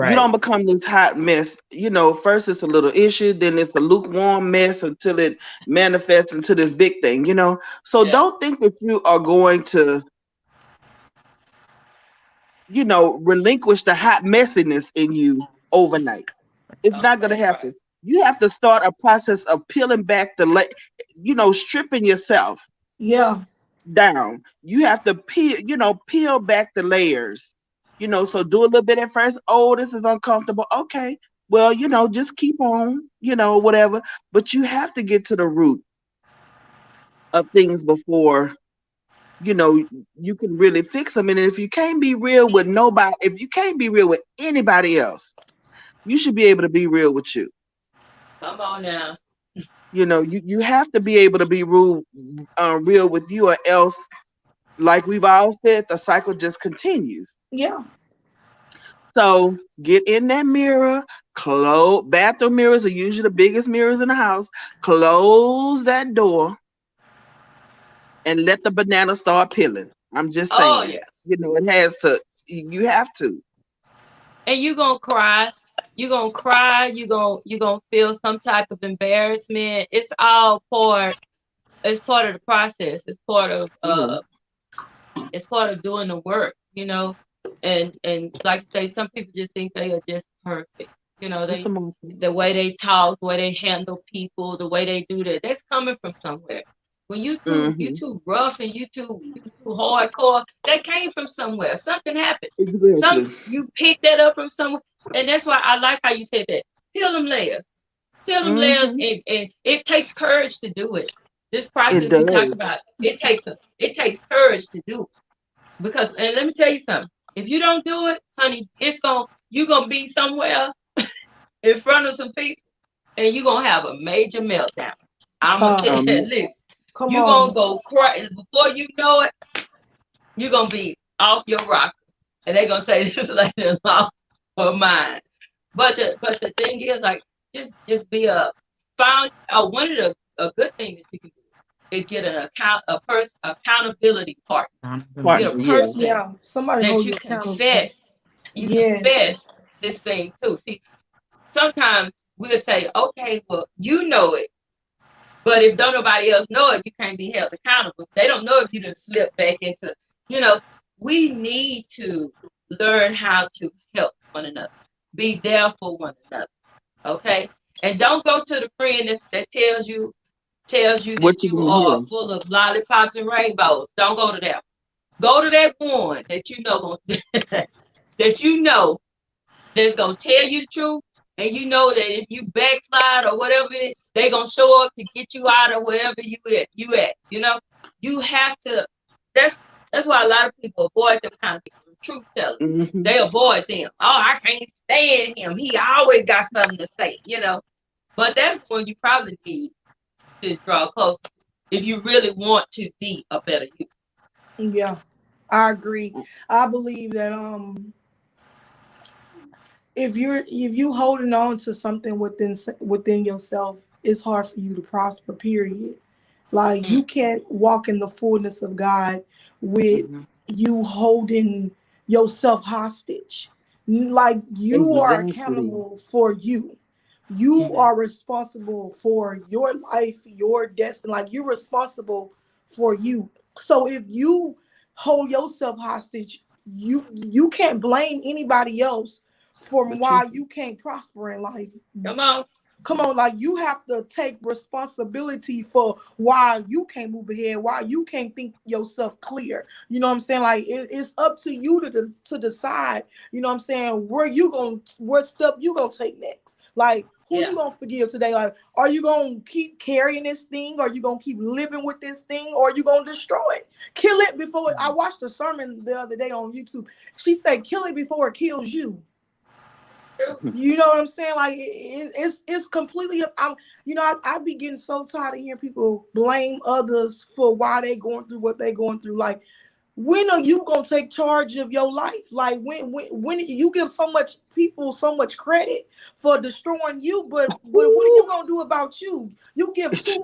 [SPEAKER 4] You don't
[SPEAKER 3] Right.
[SPEAKER 4] become this hot mess. First it's a little issue, then it's a lukewarm mess until it manifests into this big thing. So
[SPEAKER 1] Yeah.
[SPEAKER 4] don't think that you are going to, relinquish the hot messiness in you overnight. It's not going to
[SPEAKER 1] That's right.
[SPEAKER 4] happen. You have to start a process of peeling back stripping yourself
[SPEAKER 2] Yeah.
[SPEAKER 4] down. You have to peel back the layers. So do a little bit at first. Oh, this is uncomfortable. Okay. Well, just keep on, whatever. But you have to get to the root of things before, you know, you can really fix them. And if you can't be real with nobody, if you can't be real with anybody else, you should be able to be real with you.
[SPEAKER 1] Come on now.
[SPEAKER 4] You have to be able to be real with you, or else, like we've all said, the cycle just continues.
[SPEAKER 2] Yeah.
[SPEAKER 4] So get in that mirror, close bathroom mirrors are usually the biggest mirrors in the house. Close that door and let the banana start peeling. I'm just
[SPEAKER 1] Oh
[SPEAKER 4] saying.
[SPEAKER 1] yeah.
[SPEAKER 4] It has to, you have to.
[SPEAKER 1] And you gonna cry. You gonna cry. You gonna feel some type of embarrassment. It's all part. It's part of the process.
[SPEAKER 4] Yeah.
[SPEAKER 1] It's part of doing the work. And like I say, some people just think they are just perfect.
[SPEAKER 4] It's
[SPEAKER 1] They,
[SPEAKER 4] emotion.
[SPEAKER 1] the way they talk, the way they handle people, the way they do that, that's coming from somewhere. When you
[SPEAKER 4] Mm-hmm.
[SPEAKER 1] too rough and you too hardcore, that came from somewhere. Something happened.
[SPEAKER 4] Exactly.
[SPEAKER 1] You picked that up from somewhere, and that's why I like how you said that. Peel them layers, peel them layers,
[SPEAKER 4] Mm-hmm.
[SPEAKER 1] and it takes courage to do it. This
[SPEAKER 4] It
[SPEAKER 1] process we talk
[SPEAKER 4] does.
[SPEAKER 1] about, it takes courage to do it. Because, and let me tell you something. If you don't do it, honey, you're gonna be somewhere in front of some people, and you're gonna have a major meltdown. I'm gonna tell
[SPEAKER 2] Uh,
[SPEAKER 1] you that.
[SPEAKER 4] Um,
[SPEAKER 1] Listen,
[SPEAKER 2] come
[SPEAKER 1] you're gonna
[SPEAKER 2] on.
[SPEAKER 1] go cry before you know it. You're gonna be off your rocker, and they're gonna say this lady lost her mind. But the thing is, like, just be a found one of the a good thing that you can do. is get an accountability partner. Get a
[SPEAKER 4] Partner,
[SPEAKER 3] Accountability.
[SPEAKER 4] yeah.
[SPEAKER 1] person
[SPEAKER 2] Yeah, somebody
[SPEAKER 1] that
[SPEAKER 2] hold
[SPEAKER 1] you
[SPEAKER 2] you accountable.
[SPEAKER 1] confess. You
[SPEAKER 2] Yes.
[SPEAKER 1] confess this thing too. See, sometimes we'll say, okay, well, you know it. But if don't nobody else know it, you can't be held accountable. They don't know if you done slip back into, you know, we need to learn how to help one another, be there for one another. Okay. And don't go to the friend that tells you that
[SPEAKER 4] What you
[SPEAKER 1] you
[SPEAKER 4] gonna
[SPEAKER 1] are
[SPEAKER 4] hear?
[SPEAKER 1] full of lollipops and rainbows. Don't go to that. Go to that one that you know that's gonna tell you the truth, and you know that if you backslide or whatever, they gonna show up to get you out of wherever you at. You have to. That's that's why a lot of people avoid them kind of people. Truth tellers,
[SPEAKER 4] Hmm.
[SPEAKER 1] they avoid them. Oh, I can't stand him. He always got something to say. But that's when you probably need to draw closer if you really want to be a better you.
[SPEAKER 2] Yeah, I agree. I believe that if you holding on to something within yourself, it's hard for you to prosper. Period. Like
[SPEAKER 1] Mm,
[SPEAKER 2] you can't walk in the fullness of God with
[SPEAKER 4] Hmm.
[SPEAKER 2] you holding yourself hostage. Like you are
[SPEAKER 4] Exactly.
[SPEAKER 2] accountable for you. You
[SPEAKER 1] amen.
[SPEAKER 2] are responsible for your life, your destiny. Like you're responsible for you. So if you hold yourself hostage, you can't blame anybody else for
[SPEAKER 4] But you.
[SPEAKER 2] why you can't prosper in life.
[SPEAKER 1] Come on,
[SPEAKER 2] Come on, like you have to take responsibility for why you can't move ahead, why you can't think yourself clear. You know what I'm saying? Like it's up to you to decide. You know what I'm saying? What step you gonna take next? Like who
[SPEAKER 1] yeah,
[SPEAKER 2] you gonna forgive today? Like are you gonna keep carrying this thing? Are you gonna keep living with this thing? Or are you gonna destroy it? Kill it before. I watched a sermon the other day on YouTube. She said, "Kill it before it kills you."
[SPEAKER 1] true.
[SPEAKER 2] You know what I'm saying? Like it's completely. I be getting so tired of hearing people blame others for why they going through what they going through. Like when are you gonna take charge of your life? Like when you give so much people so much credit for destroying you, but what are you
[SPEAKER 4] Ooh.
[SPEAKER 2] gonna do about you? You give too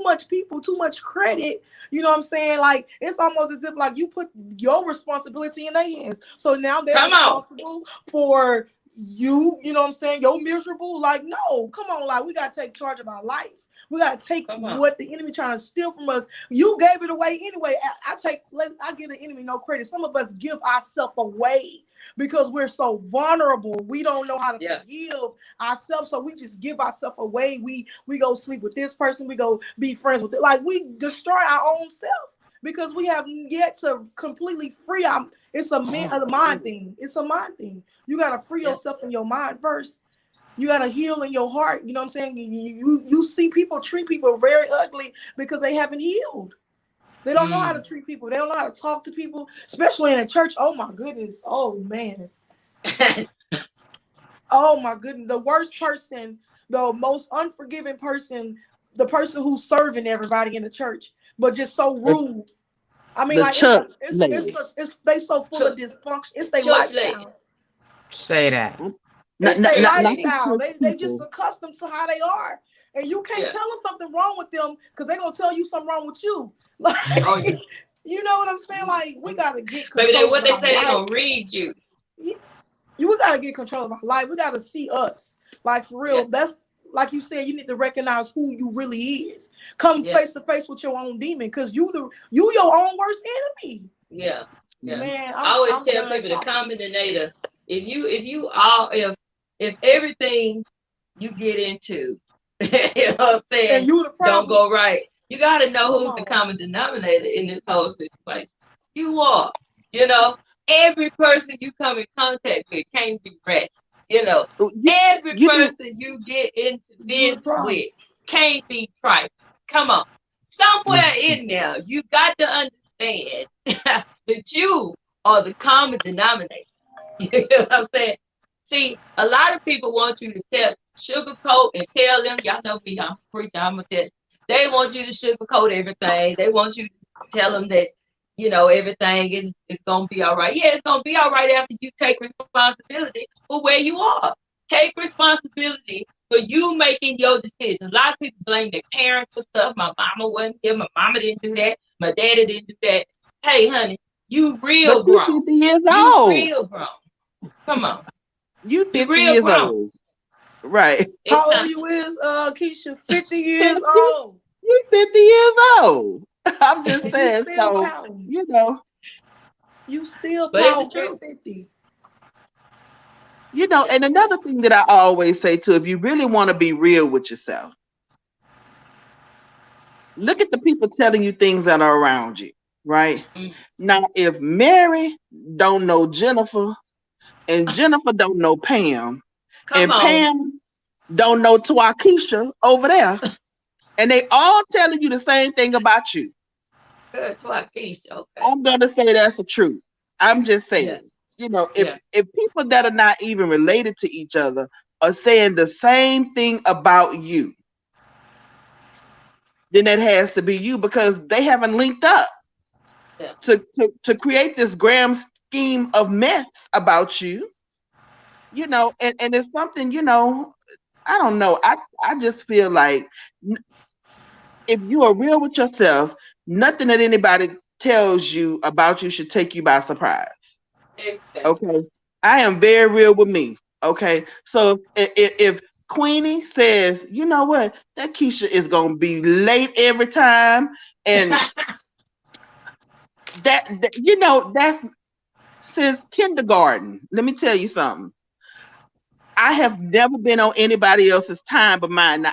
[SPEAKER 2] much people too much credit. You know what I'm saying? Like it's almost as if like you put your responsibility in their hands. So now they're
[SPEAKER 1] Come on,
[SPEAKER 2] responsible for you know what I'm saying? You're miserable. Like, no, come on, like we gotta take charge of our life. We gotta take
[SPEAKER 1] come on.
[SPEAKER 2] what the enemy trying to steal from us. You gave it away anyway. I give the enemy no credit. Some of us give ourselves away because we're so vulnerable. We don't know how to
[SPEAKER 1] Yeah,
[SPEAKER 2] forgive ourselves, so we just give ourselves away. We go sleep with this person. We go be friends with it. Like we destroy our own self because we have yet to completely free our. It's a mind thing. It's a mind thing. You gotta free
[SPEAKER 1] yeah.
[SPEAKER 2] yourself in your mind first. You gotta heal in your heart. You know what I'm saying? You see people treat people very ugly because they haven't healed. They don't know how to
[SPEAKER 1] Mm.
[SPEAKER 2] treat people. They don't know how to talk to people, especially in a church. Oh my goodness. Oh man. Oh my goodness. The worst person, the most unforgiving person, the person who's serving everybody in the church, but just so
[SPEAKER 4] The,
[SPEAKER 2] rude. I mean,
[SPEAKER 4] the
[SPEAKER 2] like
[SPEAKER 4] church lady.
[SPEAKER 2] it's they so full of
[SPEAKER 1] Church,
[SPEAKER 2] dysfunction. It's their
[SPEAKER 1] church lady,
[SPEAKER 2] lifestyle.
[SPEAKER 3] Say that.
[SPEAKER 2] It's
[SPEAKER 4] Not,
[SPEAKER 2] their
[SPEAKER 1] church
[SPEAKER 4] not
[SPEAKER 1] lady.
[SPEAKER 4] the
[SPEAKER 2] lifestyle.
[SPEAKER 4] church
[SPEAKER 2] They just
[SPEAKER 4] people.
[SPEAKER 2] accustomed to how they are, and you can't
[SPEAKER 1] Yeah.
[SPEAKER 2] tell them something wrong with them because they're gonna tell you something wrong with you. Like,
[SPEAKER 1] Oh yeah.
[SPEAKER 2] you know what I'm saying? Like, we gotta get
[SPEAKER 1] Baby, they
[SPEAKER 2] control
[SPEAKER 1] what
[SPEAKER 2] of
[SPEAKER 1] they
[SPEAKER 2] our
[SPEAKER 1] say they
[SPEAKER 2] life.
[SPEAKER 1] gonna read you.
[SPEAKER 2] You, we gotta get control of our life. We gotta see us. Like for
[SPEAKER 1] Yeah.
[SPEAKER 2] real. That's like you said. You need to recognize who you really is. Come
[SPEAKER 1] Yeah.
[SPEAKER 2] face to face with your own demon, because you your own worst enemy.
[SPEAKER 1] Yeah. Yeah.
[SPEAKER 2] Man,
[SPEAKER 1] I always
[SPEAKER 2] I'm
[SPEAKER 1] tell
[SPEAKER 2] done
[SPEAKER 1] people the
[SPEAKER 2] talking.
[SPEAKER 1] common denominator. If everything you get into, you know what I'm
[SPEAKER 2] And
[SPEAKER 1] saying,
[SPEAKER 2] you the
[SPEAKER 1] don't
[SPEAKER 2] problem.
[SPEAKER 1] go right. You got to know
[SPEAKER 2] Come
[SPEAKER 1] who's the
[SPEAKER 2] on.
[SPEAKER 1] common denominator in this whole situation. You are, you know, every person you come in contact with can't be ratchet. You know,
[SPEAKER 4] Oh,
[SPEAKER 1] every
[SPEAKER 4] you
[SPEAKER 1] person you get into
[SPEAKER 2] You the
[SPEAKER 1] business
[SPEAKER 2] problem.
[SPEAKER 1] with can't be trifling. Come on. Somewhere in there, you got to understand that you are the common denominator. You know what I'm saying? See, a lot of people want you to sugarcoat and tell them, y'all know me, I'm a preacher, I'm a tell. They want you to sugarcoat everything. They want you to tell them that, everything is gonna be all right. Yeah, it's gonna be all right after you take responsibility for where you are. Take responsibility for you making your decisions. A lot of people blame their parents for stuff. My mama wasn't here. My mama didn't do that. My daddy didn't do that. Hey, honey, you
[SPEAKER 4] But
[SPEAKER 1] real
[SPEAKER 4] you
[SPEAKER 1] grown.
[SPEAKER 4] 50 years
[SPEAKER 1] You
[SPEAKER 4] old.
[SPEAKER 1] real grown. Come on.
[SPEAKER 4] You
[SPEAKER 1] You
[SPEAKER 4] 50
[SPEAKER 1] real
[SPEAKER 4] years
[SPEAKER 1] grown.
[SPEAKER 4] old. Right.
[SPEAKER 1] It's
[SPEAKER 2] How old
[SPEAKER 1] time.
[SPEAKER 2] you is, Keisha? 50 years
[SPEAKER 4] 50?
[SPEAKER 2] old.
[SPEAKER 4] You 50 years old. I'm just
[SPEAKER 2] And you
[SPEAKER 4] saying.
[SPEAKER 2] still
[SPEAKER 4] So,
[SPEAKER 2] pouting.
[SPEAKER 4] you know,
[SPEAKER 2] You still
[SPEAKER 1] But it's the
[SPEAKER 2] pouting
[SPEAKER 1] truth.
[SPEAKER 2] at 50.
[SPEAKER 1] It's
[SPEAKER 4] and
[SPEAKER 1] the truth.
[SPEAKER 4] another thing that I always say too, if you really want to be real with yourself, look at the people telling you things that are around you, right?
[SPEAKER 1] Mm.
[SPEAKER 4] Now, if Mary don't know Jennifer and Jennifer don't know Pam
[SPEAKER 1] Come
[SPEAKER 4] and
[SPEAKER 1] on.
[SPEAKER 4] Pam don't know Twaukesha over there, and they all telling you the same thing about you,
[SPEAKER 1] Good to our peace. Okay.
[SPEAKER 4] I'm gonna say that's the truth. I'm just
[SPEAKER 1] Yeah.
[SPEAKER 4] saying, if
[SPEAKER 1] Yeah.
[SPEAKER 4] people that are not even related to each other are saying the same thing about you, then that has to be you because they haven't linked up
[SPEAKER 1] Yeah.
[SPEAKER 4] to create this grand scheme of mess about you, and it's something, I don't know. I just feel like if you are real with yourself, nothing that anybody tells you about you should take you by surprise.
[SPEAKER 1] Exactly.
[SPEAKER 4] Okay. I am very real with me. Okay. So if Queenie says, you know what, that Keisha is gonna be late every time, and that's since kindergarten. Let me tell you something. I have never been on anybody else's time but mine. Now,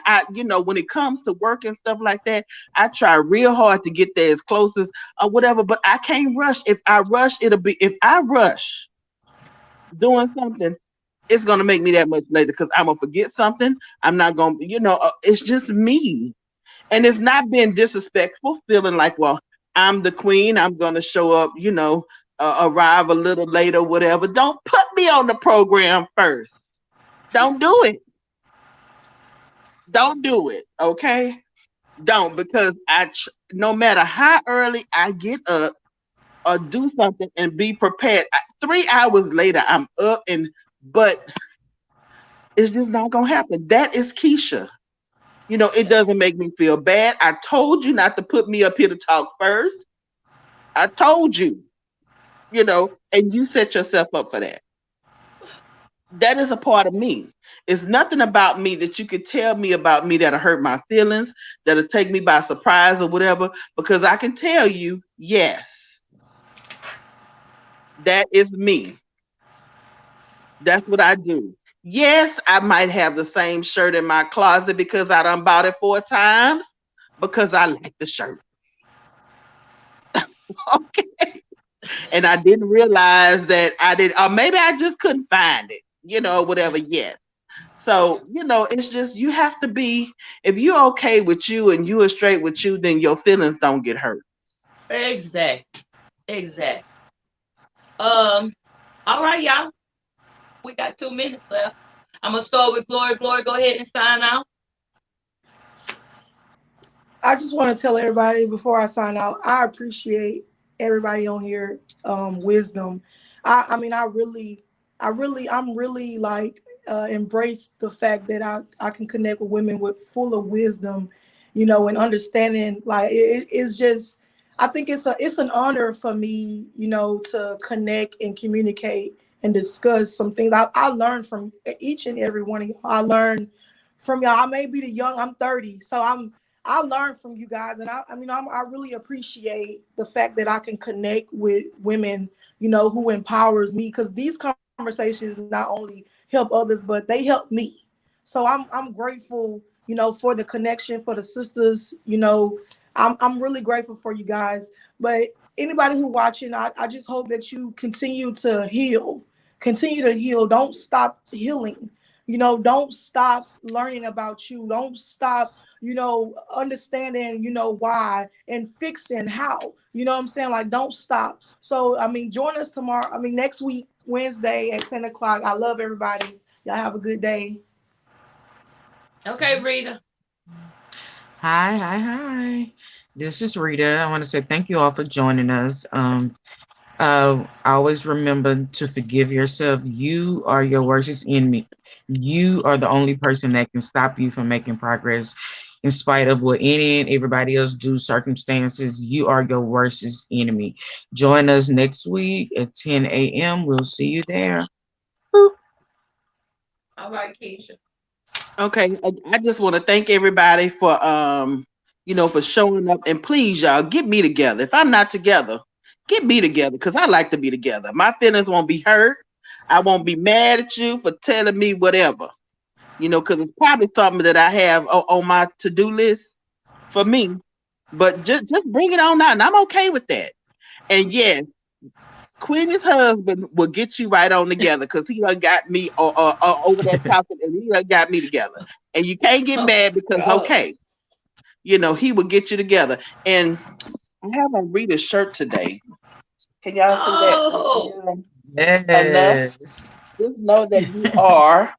[SPEAKER 4] when it comes to work and stuff like that, I try real hard to get there as close as or whatever. But I can't rush. If I rush, if I rush doing something, it's gonna make me that much later because I'm gonna forget something. I'm not gonna, it's just me, and it's not being disrespectful, feeling like, well, I'm the queen. I'm gonna show up, arrive a little later, whatever. Don't put me on the program first. Don't do it. Don't do it. Okay. Don't because no matter how early I get up or do something and be prepared, 3 hours later I'm up but it's just not gonna happen. That is Keisha. It
[SPEAKER 1] Yeah.
[SPEAKER 4] doesn't make me feel bad. I told you not to put me up here to talk first. I told you, and you set yourself up for that. That is a part of me. It's nothing about me that you could tell me about me that'll hurt my feelings, that'll take me by surprise or whatever, because I can tell you, yes, that is me. That's what I do. Yes, I might have the same shirt in my closet because I done bought it 4 times because I like the shirt. Okay. And I didn't realize that I did, or maybe I just couldn't find it, whatever. Yes. So, it's just you have to be, if you're okay with you and you are straight with you, then your feelings don't get hurt.
[SPEAKER 1] Exactly. Exactly. Um. All right, y'all. We got 2 minutes left. I'm gonna start with Glory. Glory, go ahead and sign out.
[SPEAKER 2] I just want to tell everybody before I sign out, I appreciate everybody on here, wisdom. I mean, I'm really like embrace the fact that I can connect with women with full of wisdom, and understanding. Like it's just, I think it's an honor for me, to connect and communicate and discuss some things. I learned from each and every one of y'all. I learned from y'all. I may be the young. I'm 30, so I learned from you guys, and I really appreciate the fact that I can connect with women, who empowers me, because these conversations not only help others, but they help me. So I'm grateful, for the connection, for the sisters, I'm really grateful for you guys. But anybody who watching, I just hope that you continue to heal. Don't stop healing. Don't stop learning about you. Don't stop understanding, why and fixing how. You know what I'm saying? Like, don't stop. So, I mean, join us tomorrow. I mean, next week, Wednesday at 10 o'clock. I love everybody. Y'all have a good day.
[SPEAKER 1] Okay, Rita.
[SPEAKER 3] Hi, hi, hi. This is Rita. I want to say thank you all for joining us. Always remember to forgive yourself. You are your worst enemy. You are the only person that can stop you from making progress in spite of what any and everybody else do circumstances. You are your worst enemy. Join us next week at 10 a.m. We'll see you there. Boop.
[SPEAKER 1] All right, Keisha.
[SPEAKER 4] Okay, I just want to thank everybody for for showing up, and please y'all get me together. If I'm not together, get me together because I like to be together. My feelings won't be hurt. I won't be mad at you for telling me whatever. Because it's probably something that I have on my to-do list for me. But just bring it on out, and I'm okay with that. And yes, Queenie's husband will get you right on together because he done got me over that talking, and he done got me together. And you can't get
[SPEAKER 1] Oh,
[SPEAKER 4] mad because
[SPEAKER 1] God.
[SPEAKER 4] okay, he will get you together. And I have on Rita's shirt today. Can y'all see that?
[SPEAKER 1] Oh,
[SPEAKER 4] Enough.
[SPEAKER 3] Yes.
[SPEAKER 4] Just know that you are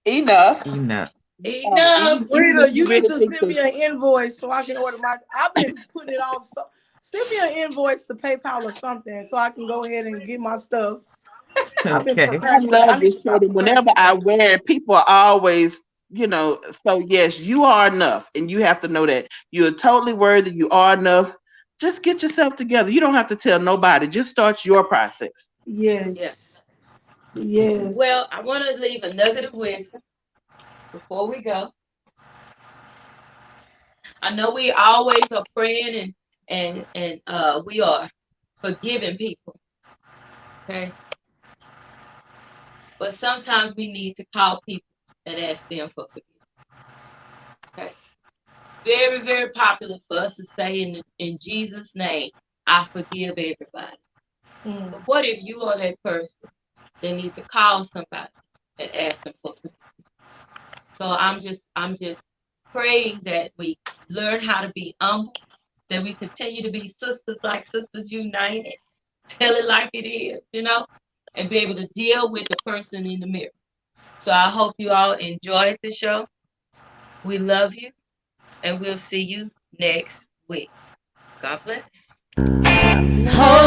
[SPEAKER 4] enough.
[SPEAKER 3] Enough.
[SPEAKER 1] enough.
[SPEAKER 4] Even if
[SPEAKER 2] Rita,
[SPEAKER 4] you
[SPEAKER 2] you need
[SPEAKER 4] really
[SPEAKER 2] to
[SPEAKER 4] think
[SPEAKER 2] send
[SPEAKER 4] that
[SPEAKER 2] me an invoice so I can order my. I've been putting it off. So send me an invoice to PayPal or something so I can go ahead and get my stuff. I've been
[SPEAKER 3] Okay.
[SPEAKER 4] I
[SPEAKER 2] procrastinating. I
[SPEAKER 4] love
[SPEAKER 2] need to
[SPEAKER 4] this shirt,
[SPEAKER 2] stop
[SPEAKER 4] and whenever I
[SPEAKER 2] procrastinating.
[SPEAKER 4] wear it, people are always, so yes, you are enough, and you have to know that you're totally worthy. You are enough. Just get yourself together. You don't have to tell nobody. Just start your process.
[SPEAKER 1] Yeah.
[SPEAKER 2] Yes.
[SPEAKER 1] Well,
[SPEAKER 2] Yes.
[SPEAKER 1] I want to leave a nugget of wisdom before we go. I know we always are praying and we are forgiving people. Okay. But sometimes we need to call people and ask them for forgiveness. Okay. Very, very popular for us to say in Jesus' name, I forgive everybody.
[SPEAKER 2] Mm.
[SPEAKER 1] But what if you are that person that needs to call somebody and ask them for forgiveness? So I'm just praying that we learn how to be humble, that we continue to be sisters like Sisters United, tell it like it is, and be able to deal with the person in the mirror. So I hope you all enjoyed the show. We love you, and we'll see you next week. God bless.
[SPEAKER 4] God bless.
[SPEAKER 1] Hold